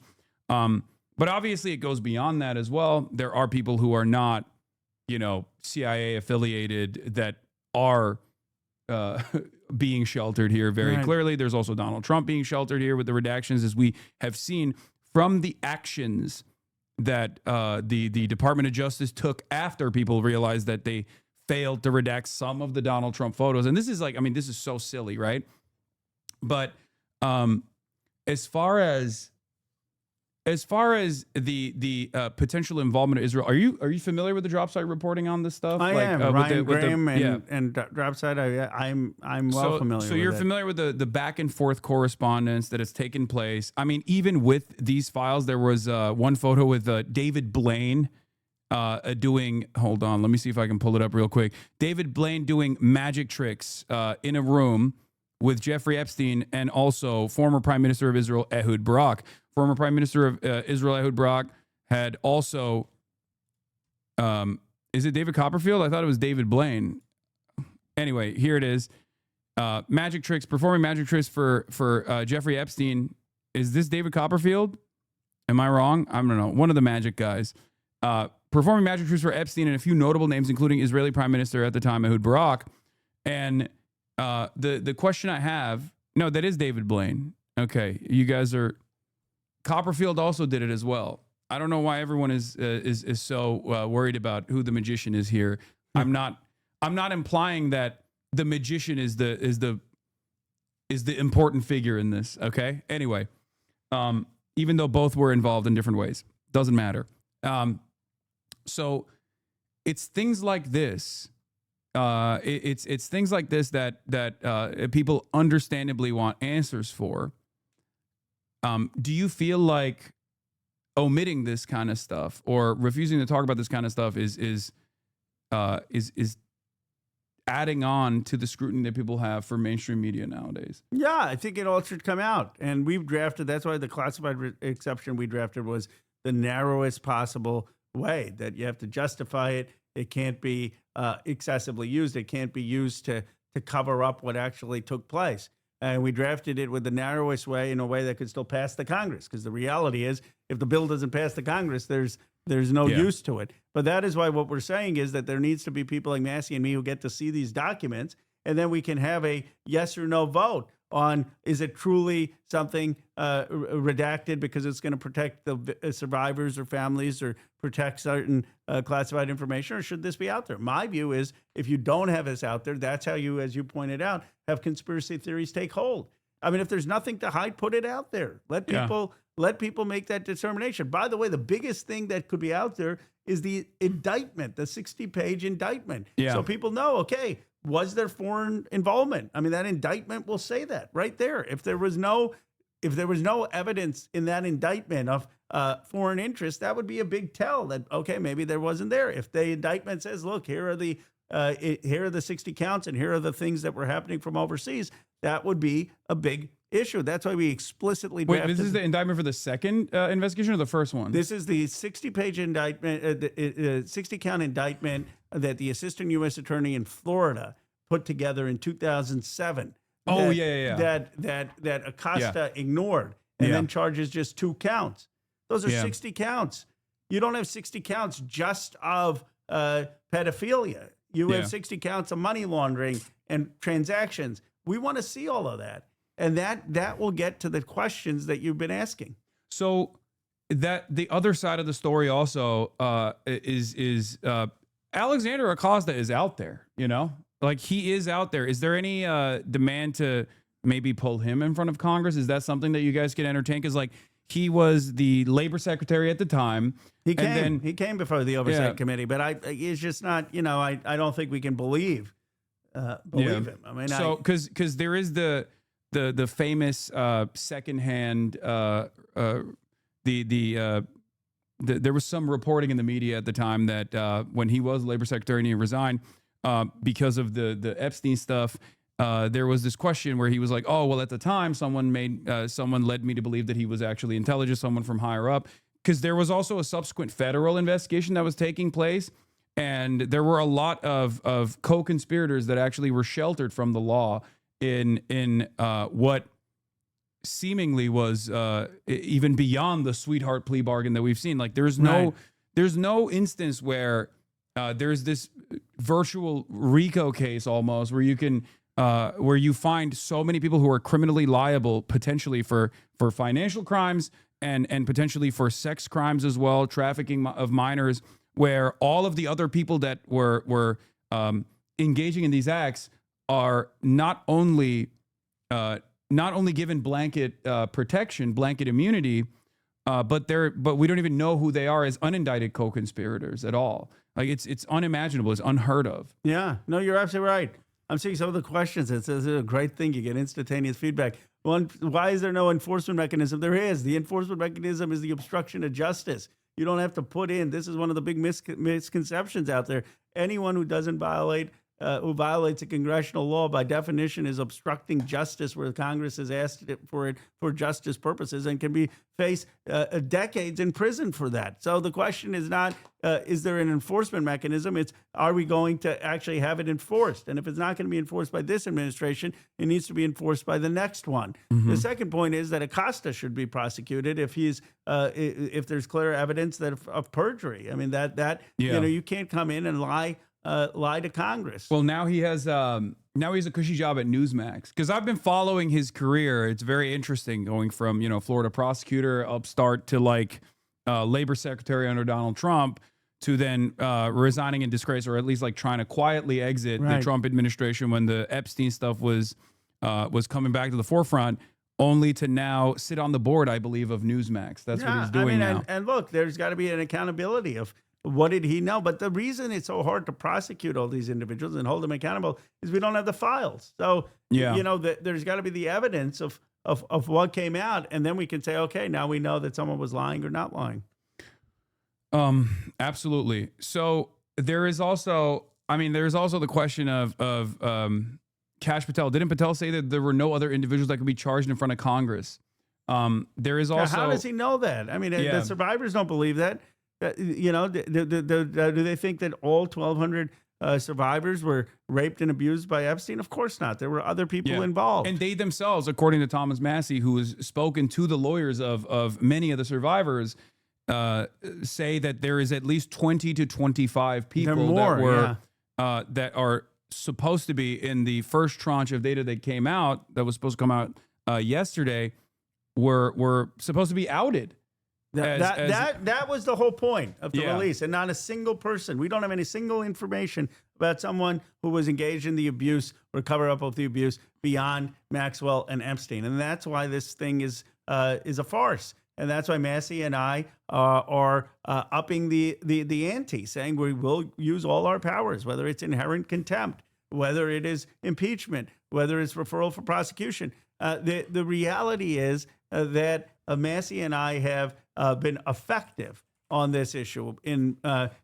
But obviously it goes beyond that as well. There are people who are not, CIA affiliated that are being sheltered here very clearly. There's also Donald Trump being sheltered here with the redactions, as we have seen from the actions that the Department of Justice took after people realized that they failed to redact some of the Donald Trump photos. And this is like, this is so silly, right? But as far as the potential involvement of Israel, are you familiar with the drop site reporting on this stuff? I am. Ryan Graham and drop site. I'm well familiar. So you're familiar with the back and forth correspondence that has taken place. Even with these files, there was one photo with David Blaine doing. Hold on, let me see if I can pull it up real quick. David Blaine doing magic tricks in a room with Jeffrey Epstein and also former Prime Minister of Israel Ehud Barak. Former Prime Minister of Israel, Ehud Barak, had also, is it David Copperfield? I thought it was David Blaine. Anyway, here it is. Magic tricks, performing magic tricks for Jeffrey Epstein. Is this David Copperfield? Am I wrong? I don't know. One of the magic guys. Performing magic tricks for Epstein and a few notable names, including Israeli Prime Minister at the time, Ehud Barak. And the question I have, no, that is David Blaine. Okay, you guys are... Copperfield also did it as well. I don't know why everyone is so worried about who the magician is here. I'm not implying that the magician is the important figure in this. Okay. Anyway, even though both were involved in different ways, doesn't matter. So it's things like this. It's things like this that people understandably want answers for. Do you feel like omitting this kind of stuff or refusing to talk about this kind of stuff is adding on to the scrutiny that people have for mainstream media nowadays? Yeah, I think it all should come out. And we've drafted, that's why the classified exception we drafted was the narrowest possible way, that you have to justify it. It can't be excessively used. It can't be used to cover up what actually took place. And we drafted it with the narrowest way, in a way that could still pass the Congress. Because the reality is, if the bill doesn't pass the Congress, there's no use to it. But that is why what we're saying is that there needs to be people like Massey and me who get to see these documents, and then we can have a yes or no vote on, is it truly something redacted because it's going to protect the survivors or families or protect certain classified information, or should this be out there? My view is, if you don't have this out there, that's how you, as you pointed out, have conspiracy theories take hold. If there's nothing to hide, put it out there. Let people Let people make that determination. By the way, the biggest thing that could be out there is the indictment, the 60-page indictment. Yeah. So people know, okay, was there foreign involvement? I mean, that indictment will say that right there. If there was no evidence in that indictment of foreign interest, that would be a big tell that, okay, maybe there wasn't there. If the indictment says, look, here are the 60 counts and here are the things that were happening from overseas, that would be a big issue. That's why we explicitly drafted. Wait, this is the indictment for the second investigation or the first one? This is the 60-page indictment, 60-count indictment that the assistant U.S. attorney in Florida put together in 2007. Oh, That Acosta ignored and then charges just 2 counts. Those are 60 counts. You don't have 60 counts just of pedophilia. You have 60 counts of money laundering and transactions. We want to see all of that. And that will get to the questions that you've been asking. So that the other side of the story also is Alexander Acosta is out there, you know? Like, he is out there. Is there any demand to maybe pull him in front of Congress? Is that something that you guys can entertain? Because, like, he was the labor secretary at the time. He came before the Oversight Committee, but it's just not, you know, I don't think we can believe him. I mean, so because there is the famous secondhand there was some reporting in the media at the time that when he was labor secretary and he resigned because of the Epstein stuff, there was this question where he was like, oh, well, at the time someone led me to believe that he was actually intelligent, someone from higher up, because there was also a subsequent federal investigation that was taking place. And there were a lot of co-conspirators that actually were sheltered from the law in what seemingly was even beyond the sweetheart plea bargain that we've seen. Like, there's no instance where there's this virtual RICO case almost where you can where you find so many people who are criminally liable potentially for financial crimes and potentially for sex crimes as well, trafficking of minors, where all of the other people that were engaging in these acts are not only given blanket protection, blanket immunity, but we don't even know who they are as unindicted co-conspirators at all. Like, it's unimaginable. It's unheard of. Yeah, no, you're absolutely right. I'm seeing some of the questions. It's a great thing. You get instantaneous feedback. One, why is there no enforcement mechanism? There is. The enforcement mechanism is the obstruction of justice. You don't have to put in. This is one of the big misconceptions out there. Anyone who doesn't who violates a congressional law by definition is obstructing justice, where Congress has asked it for justice purposes and can face decades in prison for that. So the question is not, is there an enforcement mechanism? It's, are we going to actually have it enforced? And if it's not going to be enforced by this administration, it needs to be enforced by the next one. Mm-hmm. The second point is that Acosta should be prosecuted if if there's clear evidence of perjury. I mean, you can't come in and lie to Congress. Well, now he has a cushy job at Newsmax, because I've been following his career. It's very interesting, going from Florida prosecutor upstart to like labor secretary under Donald Trump to then resigning in disgrace, or at least like trying to quietly exit the Trump administration when the Epstein stuff was coming back to the forefront, only to now sit on the board, I believe, of Newsmax. That's what he's doing now. And look, there's got to be an accountability of what did he know? But the reason it's so hard to prosecute all these individuals and hold them accountable is we don't have the files. So, there's got to be the evidence of what came out. And then we can say, okay, now we know that someone was lying or not lying. Absolutely. So there is also the question of Kash Patel. Didn't Patel say that there were no other individuals that could be charged in front of Congress? There is also... How does he know that? I mean, the survivors don't believe that. Do they think that all 1,200 survivors were raped and abused by Epstein? Of course not. There were other people involved. And they themselves, according to Thomas Massey, who has spoken to the lawyers of many of the survivors, say that there is at least 20 to 25 people that are supposed to be in the first tranche of data that came out, that was supposed to come out yesterday, were supposed to be outed. That was the whole point of the release, and not a single person. We don't have any single information about someone who was engaged in the abuse or cover up of the abuse beyond Maxwell and Epstein, and that's why this thing is a farce. And that's why Massey and I are upping the ante, saying we will use all our powers, whether it's inherent contempt, whether it is impeachment, whether it's referral for prosecution. The reality is that Massey and I have been effective on this issue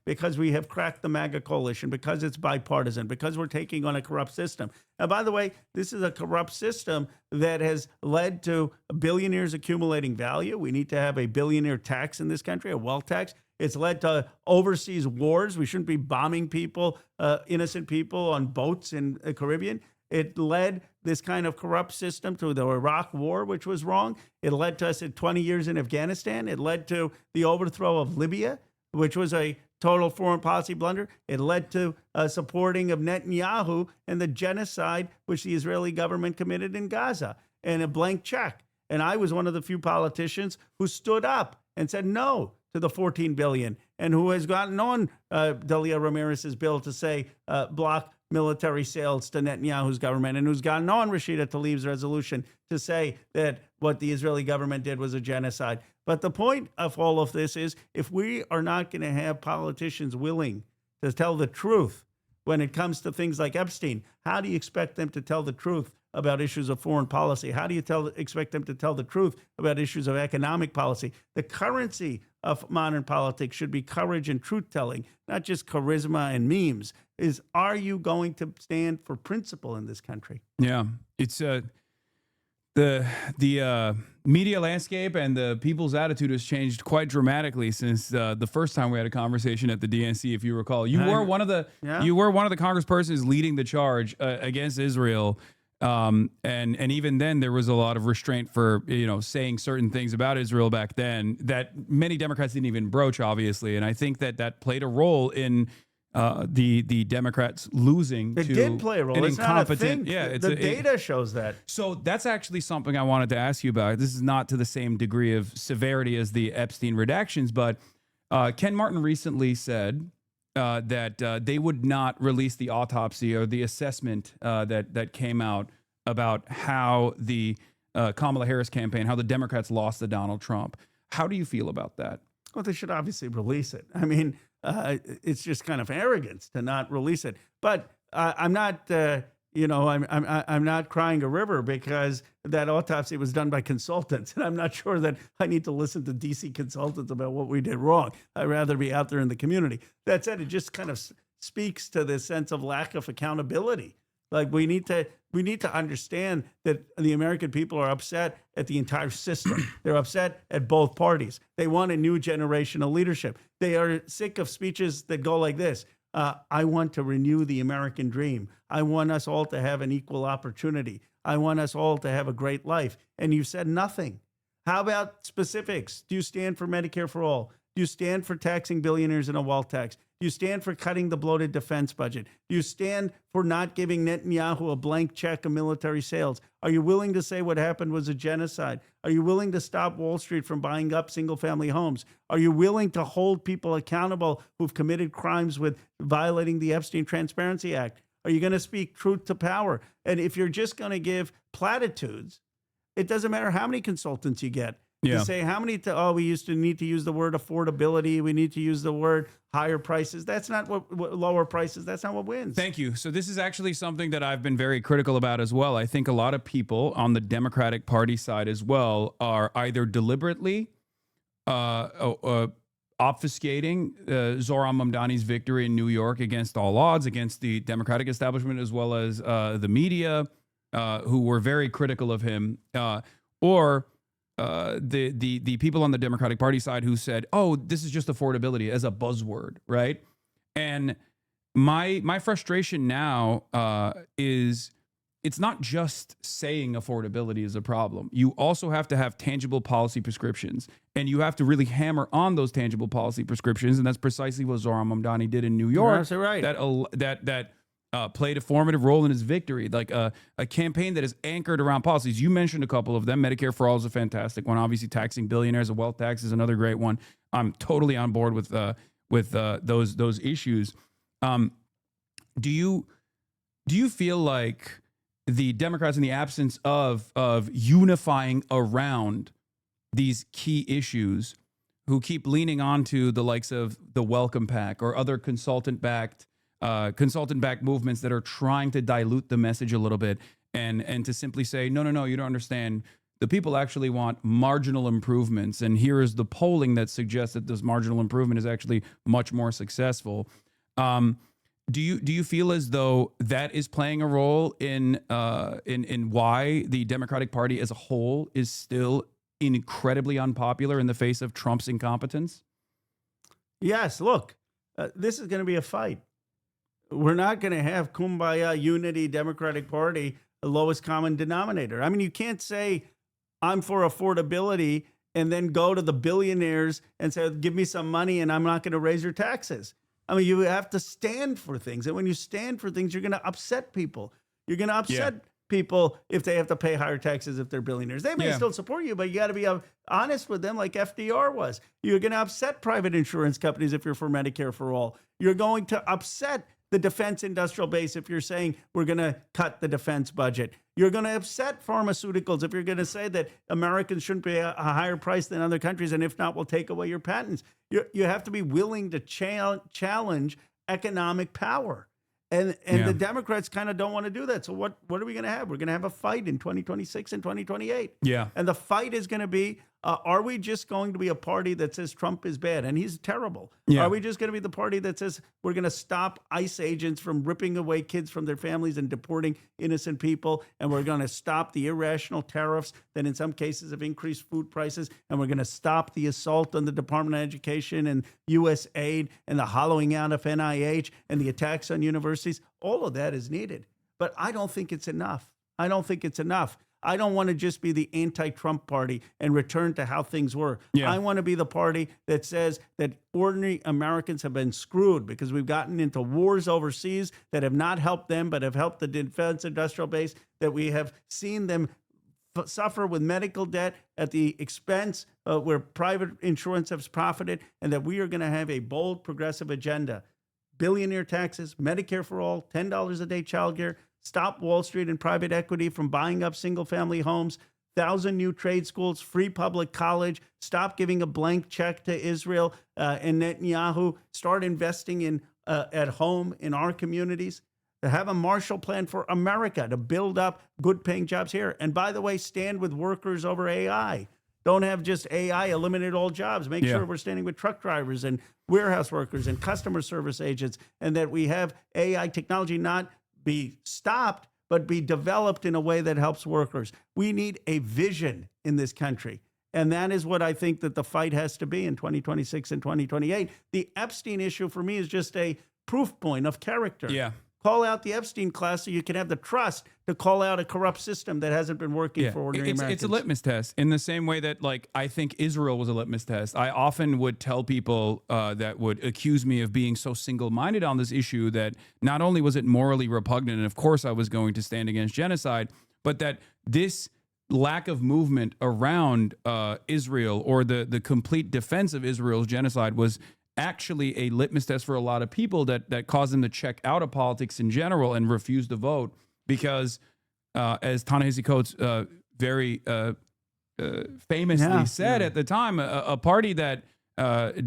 because we have cracked the MAGA coalition, because it's bipartisan, because we're taking on a corrupt system. And by the way, this is a corrupt system that has led to billionaires accumulating value. We need to have a billionaire tax in this country, a wealth tax. It's led to overseas wars. We shouldn't be bombing people, innocent people on boats in the Caribbean. It led this kind of corrupt system to the Iraq War, which was wrong. It led to us at 20 years in Afghanistan. It led to the overthrow of Libya, which was a total foreign policy blunder. It led to supporting of Netanyahu and the genocide which the Israeli government committed in Gaza, and a blank check. And I was one of the few politicians who stood up and said no to the $14 billion, and who has gotten on Delia Ramirez's bill to say block military sales to Netanyahu's government, and who's gotten on Rashida Tlaib's resolution to say that what the Israeli government did was a genocide. But the point of all of this is, if we are not going to have politicians willing to tell the truth when it comes to things like Epstein, how do you expect them to tell the truth about issues of foreign policy? How do you expect them to tell the truth about issues of economic policy? The currency of modern politics should be courage and truth-telling, not just charisma and memes. Are you going to stand for principle in this country? Yeah, it's the media landscape and the people's attitude has changed quite dramatically since the first time we had a conversation at the DNC. If you recall, you were one of the congresspersons leading the charge against Israel. And even then there was a lot of restraint for, saying certain things about Israel back then that many Democrats didn't even broach, obviously. And I think that played a role in the Democrats losing. It did play a role. It's not a thing. Yeah, the data shows that. So that's actually something I wanted to ask you about. This is not to the same degree of severity as the Epstein redactions, but Ken Martin recently said that they would not release the autopsy or the assessment that came out about how the Kamala Harris campaign, how the Democrats lost to Donald Trump. How do you feel about that? Well, they should obviously release it. I mean, it's just kind of arrogance to not release it. But I'm not, I'm not crying a river, because that autopsy was done by consultants, and I'm not sure that I need to listen to DC consultants about what we did wrong. I'd rather be out there in the community. That said, it just kind of speaks to this sense of lack of accountability. Like, we need to understand that the American people are upset at the entire system. They're upset at both parties. They want a new generation of leadership. They are sick of speeches that go like this. I want to renew the American dream. I want us all to have an equal opportunity. I want us all to have a great life. And you said nothing. How about specifics? Do you stand for Medicare for all? Do you stand for taxing billionaires in a wealth tax? Do you stand for cutting the bloated defense budget? Do you stand for not giving Netanyahu a blank check of military sales? Are you willing to say what happened was a genocide? Are you willing to stop Wall Street from buying up single-family homes? Are you willing to hold people accountable who've committed crimes with violating the Epstein Transparency Act? Are you going to speak truth to power? And if you're just going to give platitudes, it doesn't matter how many consultants you get. Yeah. You say how many we used to need to use the word affordability. We need to use the word higher prices. That's not what lower prices. That's not what wins. Thank you. So this is actually something that I've been very critical about as well. I think a lot of people on the Democratic Party side as well are either deliberately obfuscating Zohran Mamdani's victory in New York against all odds, against the Democratic establishment as well as the media, who were very critical of him, or the people on the Democratic Party side who said, "Oh, this is just affordability" as a buzzword, right? And my frustration now is it's not just saying affordability is a problem. You also have to have tangible policy prescriptions, and you have to really hammer on those tangible policy prescriptions, and that's precisely what Zohran Mamdani did in New York. That's right. That played a formative role in his victory, like a campaign that is anchored around policies. You mentioned a couple of them. Medicare for All is a fantastic one. Obviously, taxing billionaires, a wealth tax is another great one. I'm totally on board with those issues. Do you feel like the Democrats, in the absence of unifying around these key issues, who keep leaning onto the likes of the Welcome Pack or other consultant-backed movements that are trying to dilute the message a little bit, and to simply say, no, you don't understand. The people actually want marginal improvements, and here is the polling that suggests that this marginal improvement is actually much more successful. Do you feel as though that is playing a role in why the Democratic Party as a whole is still incredibly unpopular in the face of Trump's incompetence? Yes. Look, this is going to be a fight. We're not going to have kumbaya unity Democratic Party, the lowest common denominator. I mean, you can't say I'm for affordability and then go to the billionaires and say, give me some money and I'm not going to raise your taxes. I mean, you have to stand for things. And when you stand for things, you're going to upset people. You're going to upset people if they have to pay higher taxes if they're billionaires. They may still support you, but you got to be honest with them like FDR was. You're going to upset private insurance companies if you're for Medicare for all. You're going to upset the defense industrial base if you're saying we're going to cut the defense budget. You're going to upset pharmaceuticals if you're going to say that Americans shouldn't pay a higher price than other countries, and if not, we'll take away your patents. You have to be willing to challenge economic power. And the Democrats kind of don't want to do that. So what are we going to have? We're going to have a fight in 2026 and 2028. Yeah. And the fight is going to be, are we just going to be a party that says Trump is bad and he's terrible? Yeah. Are we just going to be the party that says we're going to stop ICE agents from ripping away kids from their families and deporting innocent people? And we're going to stop the irrational tariffs that in some cases have increased food prices. And we're going to stop the assault on the Department of Education and U.S. aid and the hollowing out of NIH and the attacks on universities. All of that is needed. But I don't think it's enough. I don't want to just be the anti-Trump party and return to how things were. Yeah. I want to be the party that says that ordinary Americans have been screwed because we've gotten into wars overseas that have not helped them, but have helped the defense industrial base, that we have seen them suffer with medical debt at the expense where private insurance has profited, and that we are going to have a bold progressive agenda. Billionaire taxes, Medicare for all, $10 a day childcare, stop Wall Street and private equity from buying up single-family homes, 1,000 new trade schools, free public college, stop giving a blank check to Israel and Netanyahu, start investing in at home in our communities, to have a Marshall Plan for America to build up good-paying jobs here. And by the way, stand with workers over AI. Don't have just AI eliminate all jobs. Make sure we're standing with truck drivers and warehouse workers and customer service agents, and that we have AI technology not be stopped, but be developed in a way that helps workers. We need a vision in this country. And that is what I think that the fight has to be in 2026 and 2028. The Epstein issue for me is just a proof point of character. Yeah. Call out the Epstein class so you can have the trust to call out a corrupt system that hasn't been working for ordinary Americans. It's a litmus test in the same way that, like, I think Israel was a litmus test. I often would tell people that would accuse me of being so single-minded on this issue that not only was it morally repugnant, and of course I was going to stand against genocide, but that this lack of movement around Israel or the complete defense of Israel's genocide was actually a litmus test for a lot of people that caused them to check out of politics in general and refuse to vote because, as Ta-Nehisi Coates very famously said at the time, a party that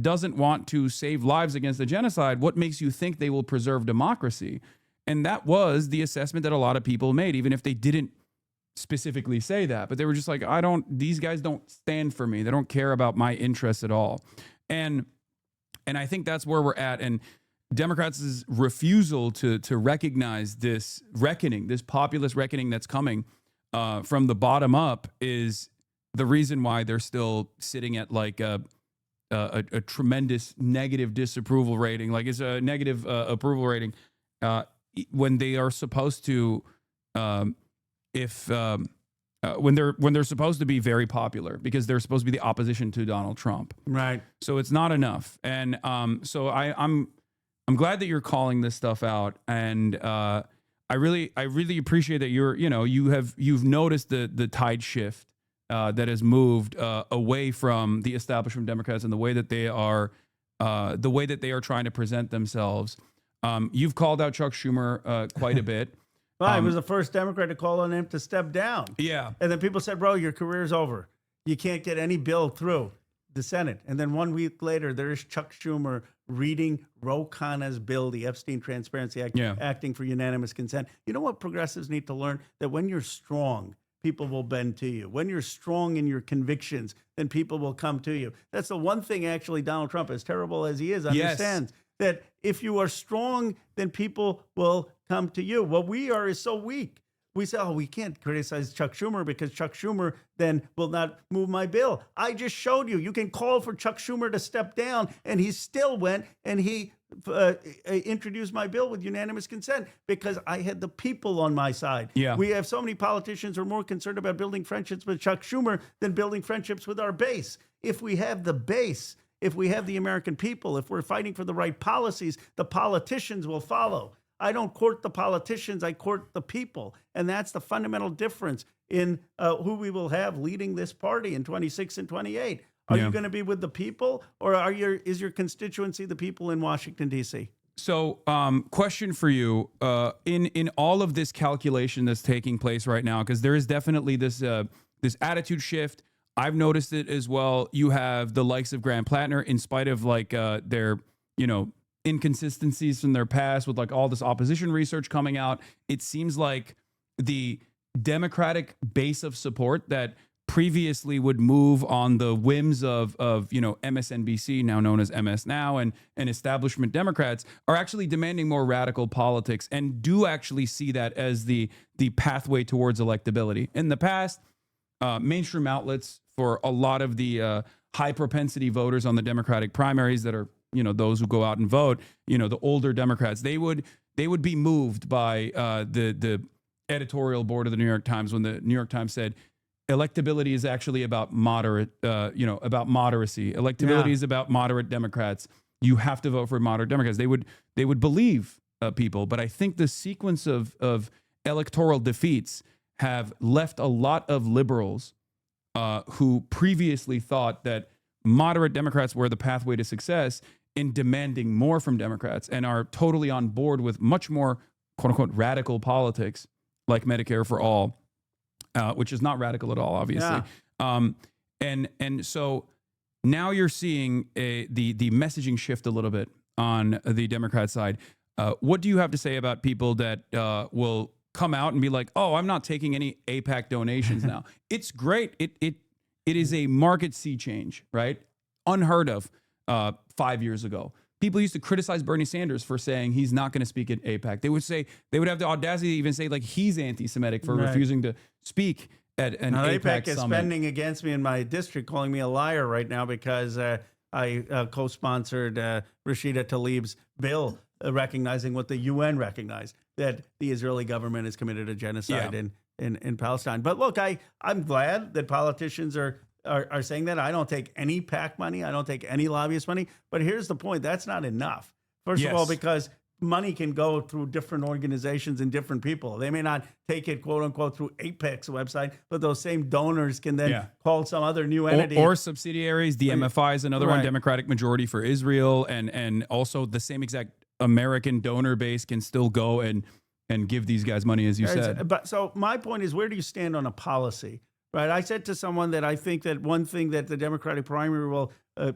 doesn't want to save lives against the genocide, what makes you think they will preserve democracy? And that was the assessment that a lot of people made, even if they didn't specifically say that. But they were just like, these guys don't stand for me. They don't care about my interests at all. And I think that's where we're at. And Democrats' refusal to recognize this reckoning, this populist reckoning that's coming from the bottom up, is the reason why they're still sitting at like a tremendous negative disapproval rating. Like it's a negative approval rating when they are supposed to, when they're supposed to be very popular because they're supposed to be the opposition to Donald Trump. Right. So it's not enough. And so I'm glad that you're calling this stuff out. And I really appreciate that you've noticed the tide shift that has moved away from the establishment Democrats and the way that they are trying to present themselves. You've called out Chuck Schumer quite a bit. Well, I was the first Democrat to call on him to step down. Yeah. And then people said, bro, your career's over. You can't get any bill through the Senate. And then 1 week later, there's Chuck Schumer reading Ro Khanna's bill, the Epstein Transparency Act, acting for unanimous consent. You know what progressives need to learn? That when you're strong, people will bend to you. When you're strong in your convictions, then people will come to you. That's the one thing, actually, Donald Trump, as terrible as he is, understands. That if you are strong, then people will come to you. What we are is so weak. We say, oh, we can't criticize Chuck Schumer because Chuck Schumer then will not move my bill. I just showed you. You can call for Chuck Schumer to step down, and he still went and he introduced my bill with unanimous consent because I had the people on my side. Yeah. We have so many politicians who are more concerned about building friendships with Chuck Schumer than building friendships with our base. If we have the base, if we have the American people, if we're fighting for the right policies, the politicians will follow. I don't court the politicians, I court the people. And that's the fundamental difference in who we will have leading this party in 26 and 28. Are you going to be with the people, or is your constituency the people in Washington, D.C.? So, question for you, in all of this calculation that's taking place right now, because there is definitely this attitude shift. I've noticed it as well. You have the likes of Graham Plattner, in spite of like their, inconsistencies from their past with like all this opposition research coming out. It seems like the Democratic base of support that previously would move on the whims of MSNBC, now known as MS Now, and establishment Democrats are actually demanding more radical politics and do actually see that as the pathway towards electability. In the past, mainstream outlets for a lot of the high propensity voters on the Democratic primaries that are those who go out and vote, the older Democrats, they would be moved by the editorial board of the New York Times when the New York Times said electability is actually about about moderacy. Electability is about moderate Democrats. You have to vote for moderate Democrats. They would believe people, but I think the sequence of electoral defeats have left a lot of liberals who previously thought that moderate Democrats were the pathway to success in demanding more from Democrats and are totally on board with much more quote unquote radical politics like Medicare for all, which is not radical at all, obviously. Yeah. And so now you're seeing the messaging shift a little bit on the Democrat side. What do you have to say about people that will come out and be like, oh, I'm not taking any AIPAC donations now? It's great. It is a market sea change, right? Unheard of 5 years ago. People used to criticize Bernie Sanders for saying he's not going to speak at AIPAC. They would have the audacity to even say like he's anti-Semitic for refusing to speak at an AIPAC AIPAC is summit. spending against me in my district, calling me a liar right now because I co-sponsored Rashida Tlaib's bill recognizing what the UN recognized, that the Israeli government is committed a genocide in Palestine. But look, I'm glad that politicians are saying that. I don't take any PAC money. I don't take any lobbyist money. But here's the point. That's not enough. First of all, because money can go through different organizations and different people. They may not take it, quote unquote, through AIPAC's website, but those same donors can then call some other new entity. Or subsidiaries. The MFI is another one, Democratic majority for Israel. And also the same exact American donor base can still go and give these guys money, as you said. But so my point is, where do you stand on a policy? Right, I said to someone that I think that one thing that the Democratic primary will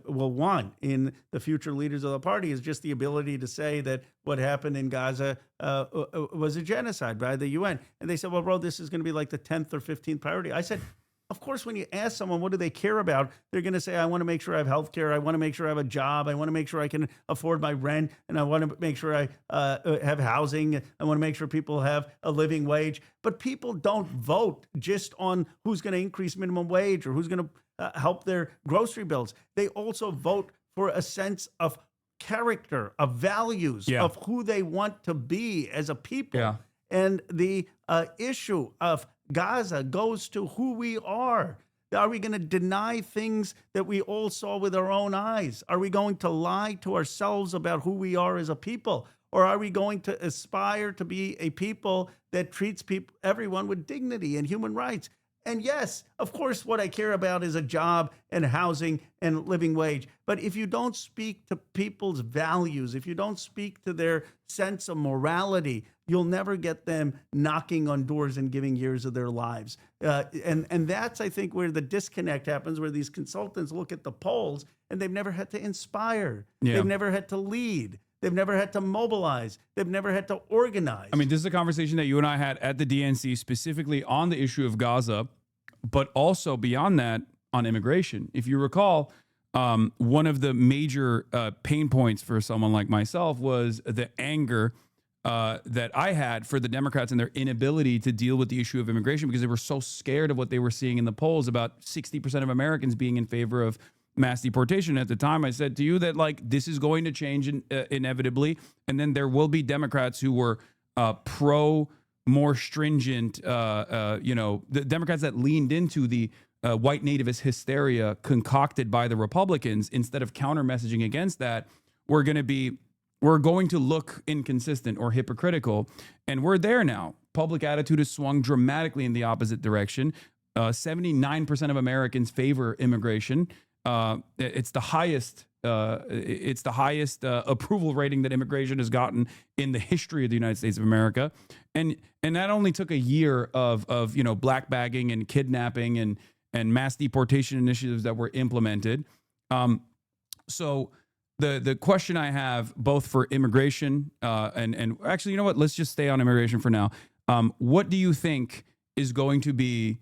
want in the future leaders of the party is just the ability to say that what happened in Gaza was a genocide by the UN. And they said, well, bro, this is going to be like the 10th or 15th priority. I said, of course, when you ask someone, what do they care about? They're going to say, I want to make sure I have health care. I want to make sure I have a job. I want to make sure I can afford my rent. And I want to make sure I have housing. I want to make sure people have a living wage. But people don't vote just on who's going to increase minimum wage or who's going to help their grocery bills. They also vote for a sense of character, of values, of who they want to be as a people. Yeah. And the issue of Gaza goes to who we are. Are we going to deny things that we all saw with our own eyes? Are we going to lie to ourselves about who we are as a people? Or are we going to aspire to be a people that treats everyone with dignity and human rights? And yes, of course, what I care about is a job and housing and living wage. But if you don't speak to people's values, if you don't speak to their sense of morality, you'll never get them knocking on doors and giving years of their lives. And that's, I think, where the disconnect happens, where these consultants look at the polls and they've never had to inspire. Yeah. They've never had to lead. They've never had to mobilize. They've never had to organize. I mean, this is a conversation that you and I had at the DNC specifically on the issue of Gaza, but also beyond that on immigration. If you recall, one of the major pain points for someone like myself was the anger that I had for the Democrats and their inability to deal with the issue of immigration because they were so scared of what they were seeing in the polls about 60% of Americans being in favor of mass deportation. At the time, I said to you that this is going to change inevitably, and then there will be Democrats who were pro more stringent, the Democrats that leaned into the white nativist hysteria concocted by the Republicans instead of counter messaging against that. We're going to look inconsistent or hypocritical, and we're there now. Public attitude has swung dramatically in the opposite direction. 79% of Americans favor immigration. It's the highest approval rating that immigration has gotten in the history of the United States of America, and that only took a year of black bagging and kidnapping and mass deportation initiatives that were implemented. So the question I have both for immigration and actually, you know what? Let's just stay on immigration for now. What do you think is going to be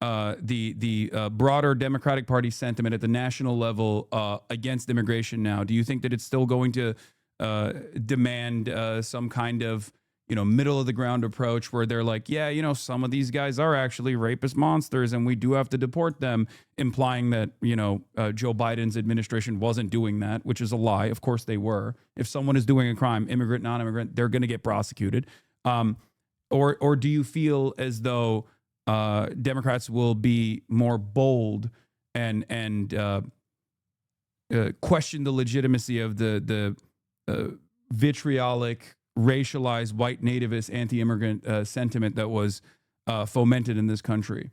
the broader Democratic Party sentiment at the national level against immigration now? Do you think that it's still going to demand some kind of middle of the ground approach where they're like, yeah, some of these guys are actually rapist monsters and we do have to deport them, implying that Joe Biden's administration wasn't doing that, which is a lie. Of course they were. If someone is doing a crime, immigrant, non-immigrant, they're going to get prosecuted. Or do you feel as though Democrats will be more bold and question the legitimacy of the vitriolic, racialized, white nativist, anti-immigrant sentiment that was fomented in this country?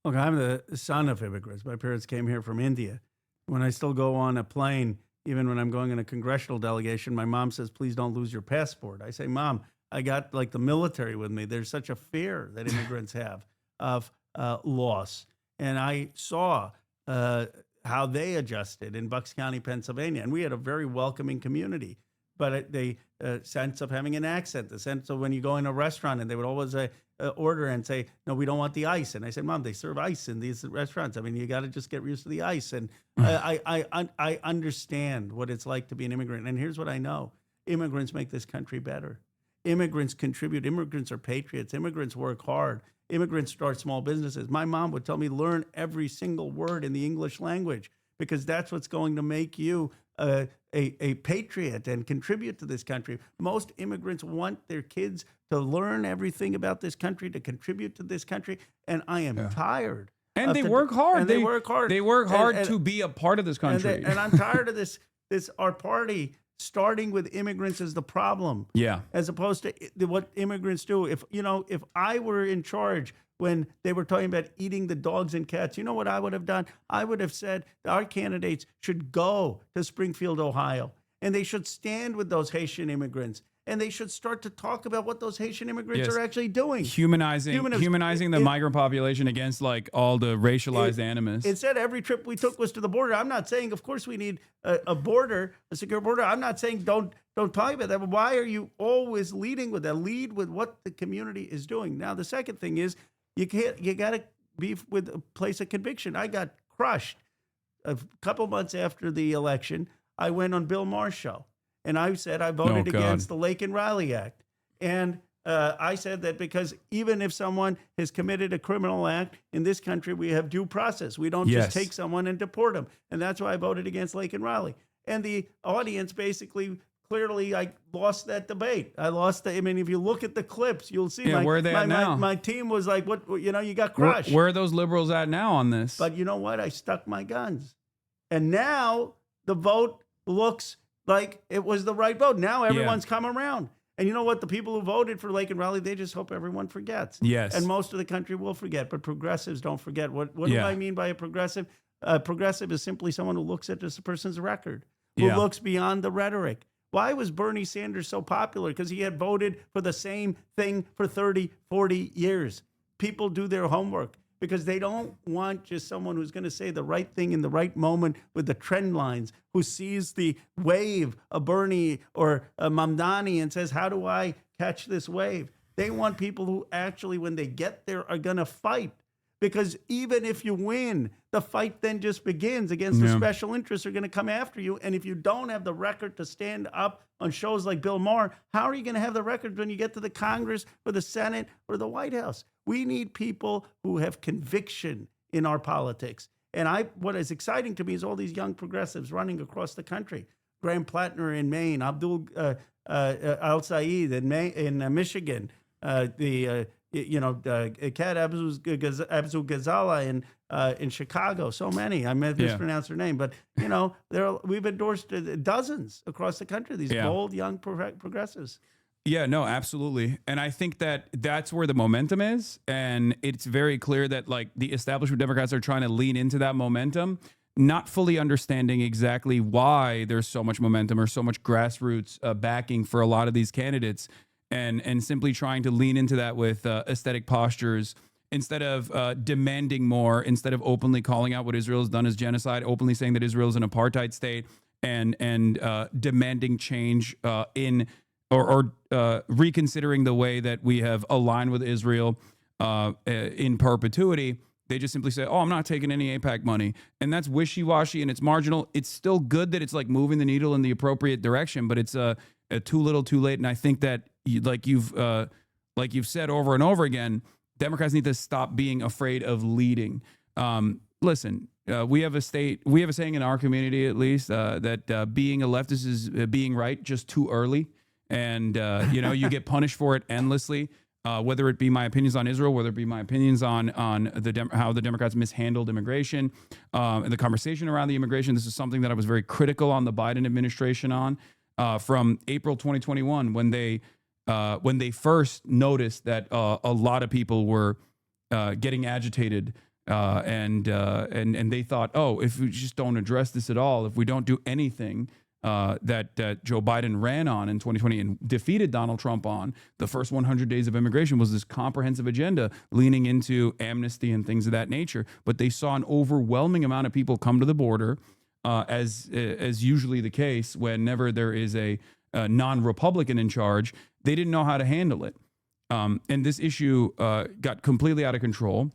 Look, I'm the son of immigrants. My parents came here from India. When I still go on a plane, even when I'm going in a congressional delegation, my mom says, please don't lose your passport. I say, Mom, I got the military with me. There's such a fear that immigrants have of loss. And I saw how they adjusted in Bucks County, Pennsylvania. And we had a very welcoming community. But the sense of having an accent, the sense of when you go in a restaurant and they would always order and say, no, we don't want the ice. And I said, Mom, they serve ice in these restaurants. I mean, you got to just get used to the ice. And I understand what it's like to be an immigrant. And here's what I know. Immigrants make this country better. Immigrants contribute. Immigrants are patriots. Immigrants work hard. Immigrants start small businesses. My mom would tell me, learn every single word in the English language because that's what's going to make you a patriot and contribute to this country. Most immigrants want their kids to learn everything about this country, to contribute to this country. And I am tired. And they work hard. And they work hard. They work hard to be a part of this country. And I'm tired of this our party starting with immigrants as the problem. Yeah. As opposed to what immigrants do. If I were in charge when they were talking about eating the dogs and cats, you know what I would have done? I would have said our candidates should go to Springfield, Ohio, and they should stand with those Haitian immigrants. And they should start to talk about what those Haitian immigrants are actually doing. Humanizing the migrant population against all the racialized animus. Instead, every trip we took was to the border. I'm not saying, of course, we need a border, a secure border. I'm not saying don't talk about that. But why are you always leading with that? Lead with what the community is doing. Now, the second thing is you got to be with a place of conviction. I got crushed a couple months after the election. I went on Bill Maher's show. And I said I voted against the Lake and Riley Act. And I said that because even if someone has committed a criminal act in this country, we have due process. We don't just take someone and deport them. And that's why I voted against Lake and Riley. And the audience basically, clearly, I lost that debate. If you look at the clips, you'll see where are they at now? My team was like, you got crushed. Where are those liberals at now on this? But you know what? I stuck my guns. And now the vote looks like it was the right vote. Now everyone's come around. And you know what? The people who voted for Lake and Raleigh, they just hope everyone forgets. Yes. And most of the country will forget, but progressives don't forget. What do I mean by a progressive? A progressive is simply someone who looks at this person's record, who looks beyond the rhetoric. Why was Bernie Sanders so popular? Because he had voted for the same thing for 30, 40 years. People do their homework because they don't want just someone who's going to say the right thing in the right moment with the trend lines, who sees the wave of Bernie or Mamdani and says, how do I catch this wave? They want people who actually, when they get there, are going to fight. Because even if you win, the fight then just begins against the special interests are going to come after you. And if you don't have the record to stand up on shows like Bill Maher, how are you going to have the record when you get to the Congress or the Senate or the White House? We need people who have conviction in our politics. And what is exciting to me is all these young progressives running across the country. Graham Plattner in Maine, Abdul Al-Saeed in Michigan, Kat Abdul Ghazala in Chicago. So many. I mispronounced her name, but we've endorsed dozens across the country. These bold young progressives. Yeah, no, absolutely. And I think that that's where the momentum is. And it's very clear that like the establishment Democrats are trying to lean into that momentum, not fully understanding exactly why there's so much momentum or so much grassroots backing for a lot of these candidates, and simply trying to lean into that with aesthetic postures instead of demanding more, instead of openly calling out what Israel has done as genocide, openly saying that Israel is an apartheid state, and demanding change or reconsidering the way that we have aligned with Israel in perpetuity. They just simply say, oh, I'm not taking any AIPAC money. And that's wishy-washy and it's marginal. It's still good that it's like moving the needle in the appropriate direction, but it's too little too late. And I think that like you've said over and over again, Democrats need to stop being afraid of leading. Listen, we have a saying in our community, at least, that being a leftist is being right just too early. And, you get punished for it endlessly, whether it be my opinions on Israel, whether it be my opinions on how the Democrats mishandled immigration and the conversation around the immigration. This is something that I was very critical on the Biden administration on from April 2021 when they first noticed that a lot of people were getting agitated and they thought, oh, if we just don't address this at all, if we don't do anything that Joe Biden ran on in 2020 and defeated Donald Trump on, the first 100 days of immigration was this comprehensive agenda leaning into amnesty and things of that nature. But they saw an overwhelming amount of people come to the border, as usually the case whenever there is a non-Republican in charge. They didn't know how to handle it. And this issue got completely out of control.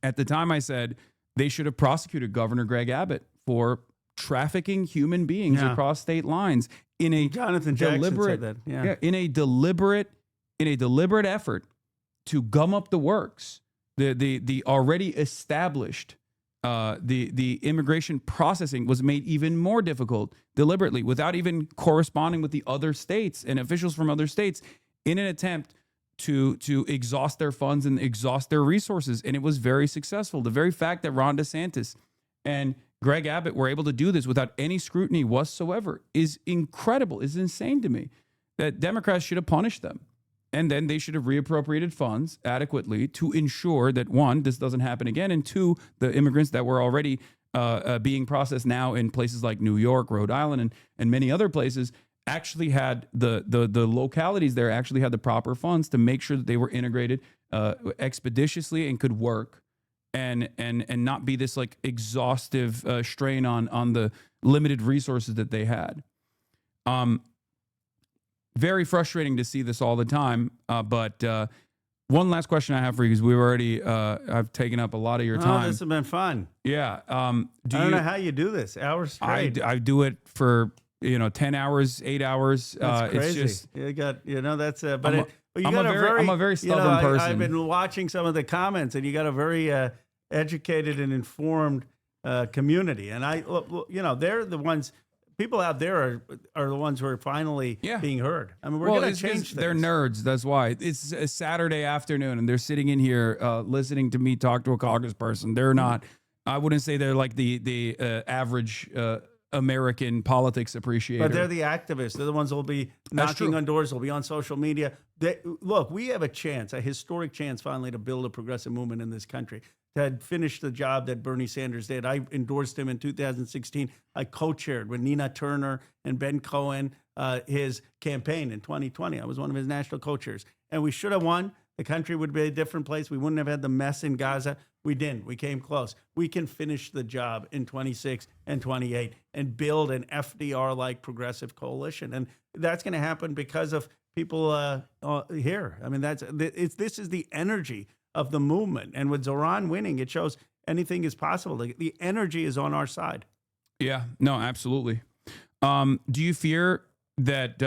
At the time, I said they should have prosecuted Governor Greg Abbott for trafficking human beings across state lines in a deliberate effort to gum up the works. The already established the immigration processing was made even more difficult deliberately without even corresponding with the other states and officials from other states in an attempt to exhaust their funds and exhaust their resources. And it was very successful. The very fact that Ron DeSantis and Greg Abbott were able to do this without any scrutiny whatsoever is incredible, is insane to me. That Democrats should have punished them. And then they should have reappropriated funds adequately to ensure that, one, this doesn't happen again, and two, the immigrants that were already being processed now in places like New York, Rhode Island, and many other places actually had the localities there actually had the proper funds to make sure that they were integrated expeditiously and could work. And not be this like exhaustive strain on the limited resources that they had. Very frustrating to see this all the time. But one last question I have for you, because we've already I've taken up a lot of your time. Oh, this has been fun. Yeah. I don't know how you do this. Hours straight. I do it for 10 hours, 8 hours. That's crazy. It's just you got that's but I'm a very stubborn person. I've been watching some of the comments, and you got a very educated and informed community, and they're the ones. People out there are the ones who are finally being heard. I mean, we're going to change things. They're nerds. That's why. It's a Saturday afternoon, and they're sitting in here listening to me talk to a congressperson. They're not. I wouldn't say they're like the average American politics appreciator. But they're the activists. They're the ones who will be knocking on doors, will be on social media. Look, we have a chance, a historic chance finally to build a progressive movement in this country, to finish the job that Bernie Sanders did. I endorsed him in 2016. I co-chaired with Nina Turner and Ben Cohen his campaign in 2020. I was one of his national co-chairs. And we should have won. The country would be a different place. We wouldn't have had the mess in Gaza. We didn't. We came close. We can finish the job in 26 and 28 and build an FDR-like progressive coalition. And that's going to happen because of people here. I mean, this is the energy of the movement. And with Zoran winning, it shows anything is possible. The energy is on our side. Yeah, no, absolutely. Do you fear that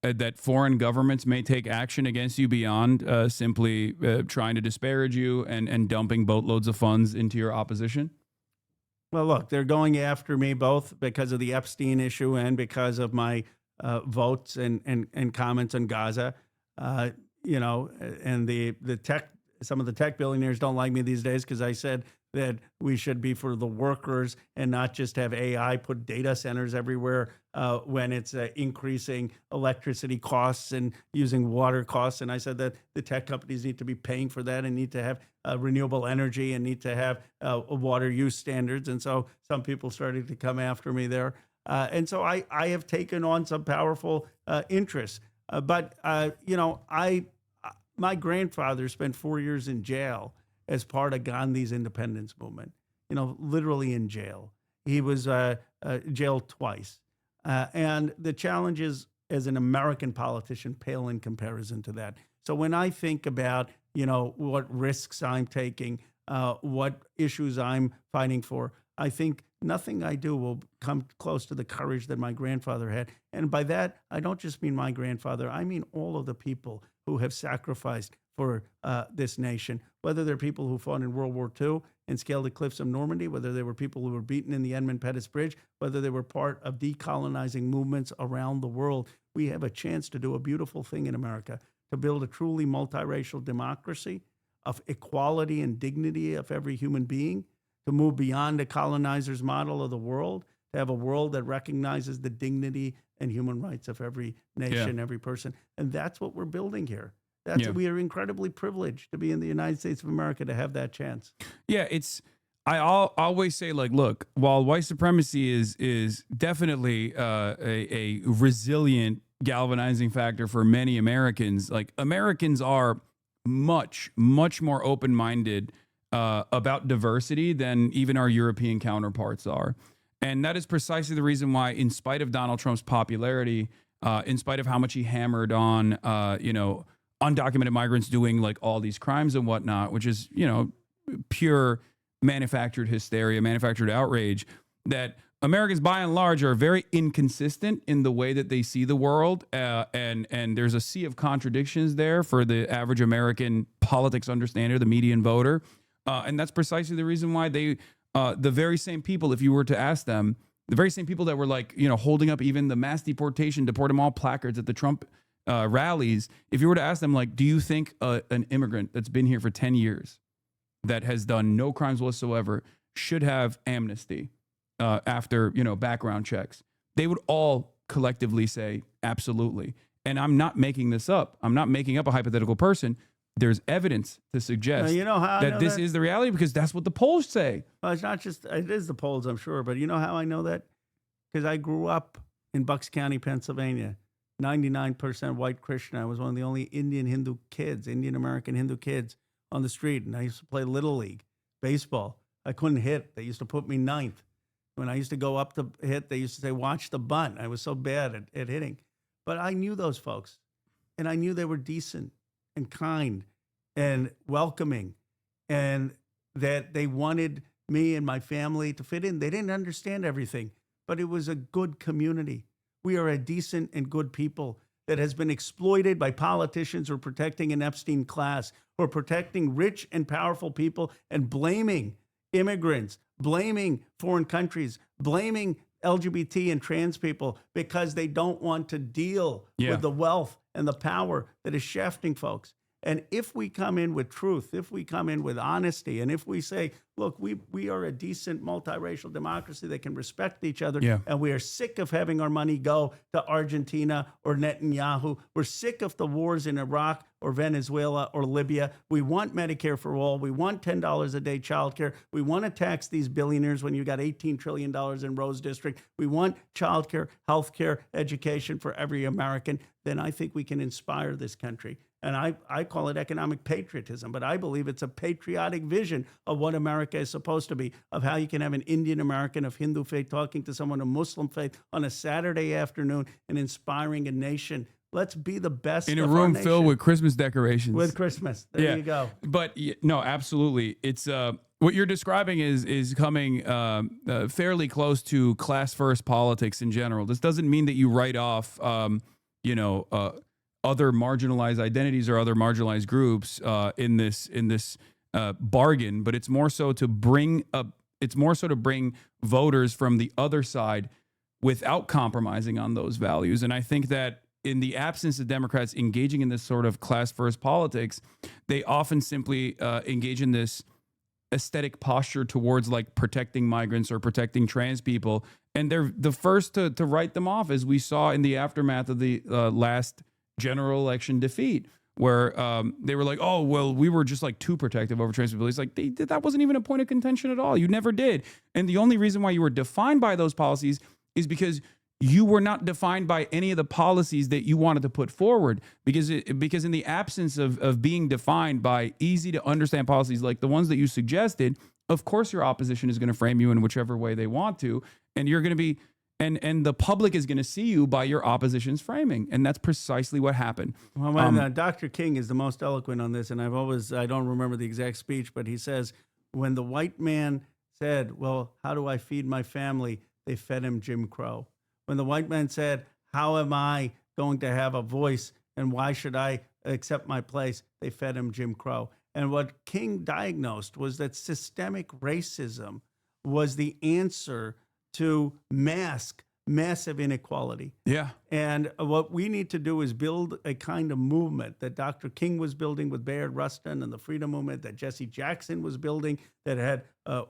that foreign governments may take action against you beyond simply trying to disparage you and dumping boatloads of funds into your opposition? Well, look, they're going after me both because of the Epstein issue and because of my votes and comments on Gaza. You know, and some of the tech billionaires don't like me these days because I said that we should be for the workers and not just have AI put data centers everywhere when it's increasing electricity costs and using water costs. And I said that the tech companies need to be paying for that and need to have renewable energy and need to have water use standards. And so some people started to come after me there. And so I have taken on some powerful interests. But you know, my grandfather spent 4 years in jail as part of Gandhi's independence movement, you know, literally in jail. He was jailed twice. And the challenges as an American politician pale in comparison to that. So when I think about, you know, what risks I'm taking, what issues I'm fighting for, I think nothing I do will come close to the courage that my grandfather had. And by that, I don't just mean my grandfather, I mean all of the people who have sacrificed for this nation, whether they're people who fought in World War II and scaled the cliffs of Normandy, whether they were people who were beaten in the Edmund Pettus Bridge, whether they were part of decolonizing movements around the world. We have a chance to do a beautiful thing in America, to build a truly multiracial democracy of equality and dignity of every human being, to move beyond the colonizer's model of the world, to have a world that recognizes the dignity and human rights of every nation, every person. And that's what we're building here. We are incredibly privileged to be in the United States of America to have that chance. Yeah, I always say, like, look, while white supremacy is definitely a resilient galvanizing factor for many Americans, like, Americans are much more open-minded about diversity than even our European counterparts are. And that is precisely the reason why, in spite of Donald Trump's popularity, in spite of how much he hammered on, undocumented migrants doing like all these crimes and whatnot, which is, you know, pure manufactured hysteria, manufactured outrage, that Americans by and large are very inconsistent in the way that they see the world. And there's a sea of contradictions there for the average American politics understander, the median voter. And that's precisely the reason why the very same people, if you were to ask them, the very same people that were like, you know, holding up even the mass deportation, deport them all placards at the Trump rallies, if you were to ask them, like, do you think an immigrant that's been here for 10 years that has done no crimes whatsoever should have amnesty after, you know, background checks? They would all collectively say absolutely. And I'm not making this up. I'm not making up a hypothetical person. There's evidence to suggest that this is the reality, because that's what the polls say. Well, it's not just, it is the polls, I'm sure, but you know how I know that? Because I grew up in Bucks County, Pennsylvania, 99% white Christian. I was one of the only Indian American Hindu kids on the street. And I used to play Little League baseball. I couldn't hit. They used to put me ninth. When I used to go up to hit, they used to say, watch the bunt. I was so bad at hitting. But I knew those folks, and I knew they were decent and kind and welcoming, and that they wanted me and my family to fit in. They didn't understand everything, but it was a good community. We are a decent and good people that has been exploited by politicians who are protecting an Epstein class, who are protecting rich and powerful people and blaming immigrants, blaming foreign countries, blaming LGBT and trans people because they don't want to deal with the wealth and the power that is shafting folks. And if we come in with truth, if we come in with honesty, and if we say, look, we are a decent multiracial democracy that can respect each other. Yeah. And we are sick of having our money go to Argentina or Netanyahu. We're sick of the wars in Iraq or Venezuela or Libya. We want Medicare for all. We want $10 a day childcare. We want to tax these billionaires when you got $18 trillion in Rose District. We want childcare, healthcare, education for every American. Then I think we can inspire this country. And I call it economic patriotism, but I believe it's a patriotic vision of what America is supposed to be, of how you can have an Indian American of Hindu faith talking to someone of Muslim faith on a Saturday afternoon and inspiring a nation. Let's be the best in a room filled with Christmas decorations. With Christmas. There you go. But no, absolutely. It's what you're describing is coming fairly close to class first politics in general. This doesn't mean that you write off, other marginalized identities or other marginalized groups in this bargain, but it's more so to bring voters from the other side without compromising on those values. And I think that in the absence of Democrats engaging in this sort of class first politics, they often simply engage in this aesthetic posture towards like protecting migrants or protecting trans people. And they're the first to write them off, as we saw in the aftermath of the last general election defeat, where they were like, oh, well, we were just like too protective over trans people. It's like, that wasn't even a point of contention at all. You never did. And the only reason why you were defined by those policies is because you were not defined by any of the policies that you wanted to put forward, because in the absence of being defined by easy to understand policies like the ones that you suggested, of course your opposition is going to frame you in whichever way they want to, and you're going to be and the public is going to see you by your opposition's framing, and that's precisely what happened. Well, when, Dr. King is the most eloquent on this, and I don't remember the exact speech, but he says, when the white man said, well, how do I feed my family? They fed him Jim Crow. When the white man said, how am I going to have a voice and why should I accept my place? They fed him Jim Crow. And what King diagnosed was that systemic racism was the answer to massive inequality. Yeah. And what we need to do is build a kind of movement that Dr. King was building with Bayard Rustin and the freedom movement, that Jesse Jackson was building, that had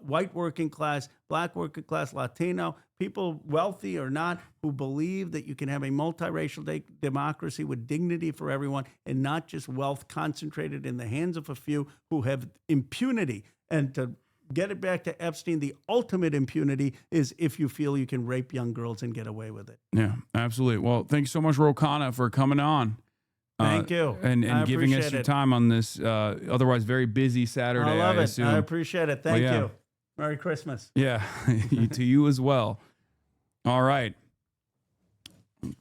white working class, black working class, Latino, people wealthy or not, who believe that you can have a multiracial democracy with dignity for everyone and not just wealth concentrated in the hands of a few who have impunity. And to get it back to Epstein, the ultimate impunity is if you feel you can rape young girls and get away with it. Yeah, absolutely. Well, thank you so much, Khanna, for coming on. Thank you. And giving us your time on this otherwise very busy Saturday. I love it. Assume. I appreciate it. Thank you. Merry Christmas. Yeah, to you as well. All right.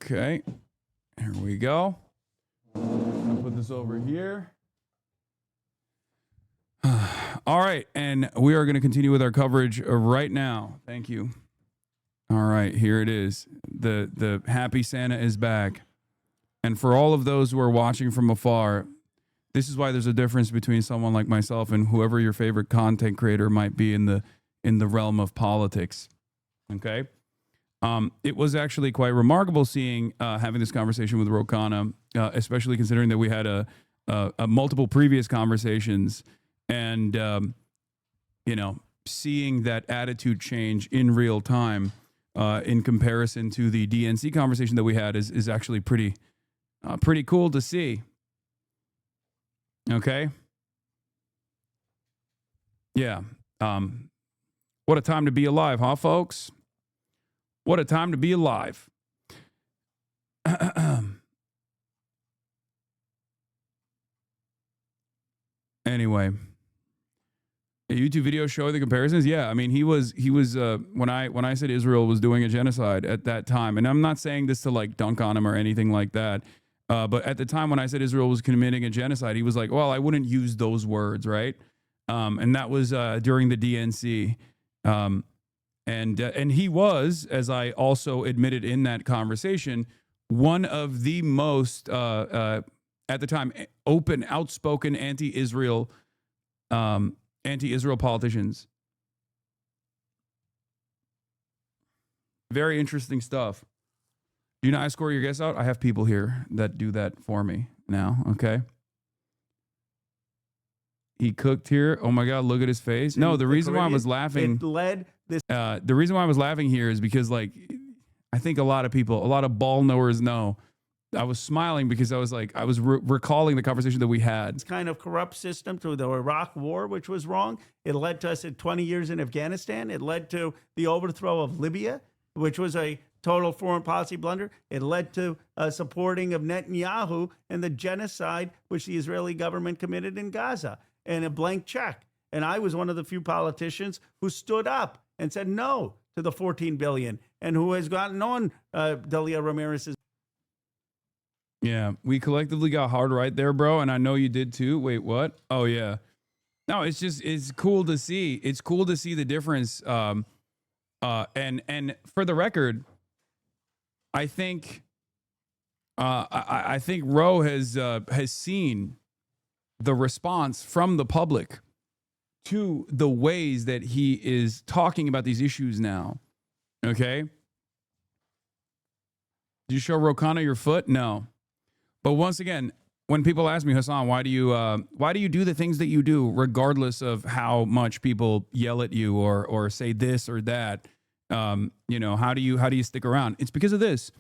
Okay. Here we go. I'm going to put this over here. All right, and we are going to continue with our coverage right now. Thank you. All right, here it is. The Happy Santa is back. And for all of those who are watching from afar, this is why there's a difference between someone like myself and whoever your favorite content creator might be in the realm of politics. Okay? It was actually quite remarkable seeing having this conversation with Khanna, especially considering that we had a multiple previous conversations. And, seeing that attitude change in real time in comparison to the DNC conversation that we had is actually pretty cool to see. Okay. Yeah. What a time to be alive, huh, folks? What a time to be alive. Anyway. A YouTube video showing the comparisons. Yeah, I mean, he was when I said Israel was doing a genocide at that time, and I'm not saying this to like dunk on him or anything like that, but at the time when I said Israel was committing a genocide, he was like, well, I wouldn't use those words, right? And that was during the DNC, and he was, as I also admitted in that conversation, one of the most at the time open, outspoken anti-Israel politicians. Very interesting stuff. Do you know I score your guess out? I have people here that do that for me now, okay? he cooked here. Oh my God, look at his face. No, the reason why I was laughing. The reason why I was laughing here is because, like, I think a lot of ball knowers know. I was smiling because I was recalling the conversation that we had. It's kind of corrupt system to the Iraq War, which was wrong. It led to us at 20 years in Afghanistan. It led to the overthrow of Libya, which was a total foreign policy blunder. It led to supporting of Netanyahu and the genocide which the Israeli government committed in Gaza, and a blank check. And I was one of the few politicians who stood up and said no to the $14 billion, and who has gotten on Delia Ramirez's. Yeah, we collectively got hard right there, bro. And I know you did too. Wait, what? Oh, yeah. No, it's cool to see. It's cool to see the difference. And for the record, I think Roe has seen the response from the public to the ways that he is talking about these issues now. Okay. Did you show Khanna your foot? No. But once again, when people ask me, Hasan, why do you do the things that you do, regardless of how much people yell at you or say this or that? How do you stick around? It's because of this,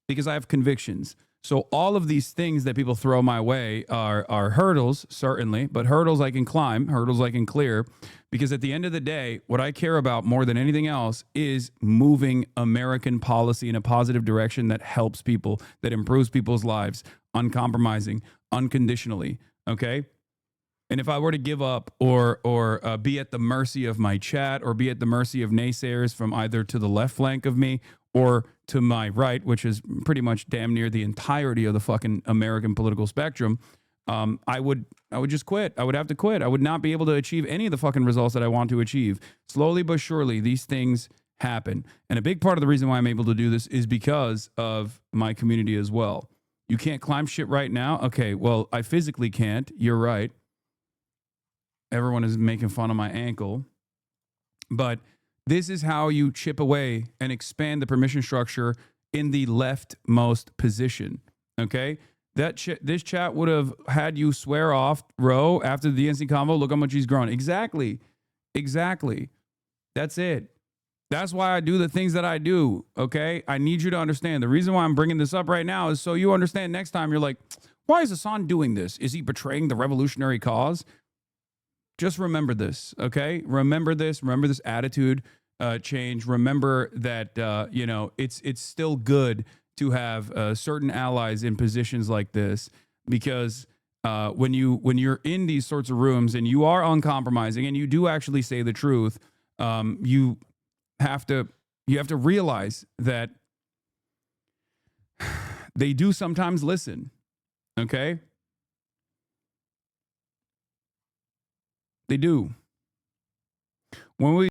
because I have convictions. So all of these things that people throw my way are hurdles, certainly, but hurdles I can climb, hurdles I can clear, because at the end of the day, what I care about more than anything else is moving American policy in a positive direction that helps people, that improves people's lives, uncompromising, unconditionally, okay? And if I were to give up or be at the mercy of my chat or be at the mercy of naysayers from either to the left flank of me or to my right, which is pretty much damn near the entirety of the fucking American political spectrum, I would just quit. I would have to quit. I would not be able to achieve any of the fucking results that I want to achieve. Slowly but surely, these things happen. And a big part of the reason why I'm able to do this is because of my community as well. You can't climb shit right now? Okay, well, I physically can't. You're right. Everyone is making fun of my ankle. But this is how you chip away and expand the permission structure in the leftmost position, okay? This chat would have had you swear off Roe after the DNC convo. Look how much he's grown. Exactly. That's it. That's why I do the things that I do, okay? I need you to understand. The reason why I'm bringing this up right now is so you understand next time you're like, why is Hasan doing this? Is he betraying the revolutionary cause? Just remember this, okay? Remember this attitude change. Remember that, it's still good to have certain allies in positions like this, because when you're in these sorts of rooms and you are uncompromising and you do actually say the truth, you have to realize that they do sometimes listen, okay? They do. When we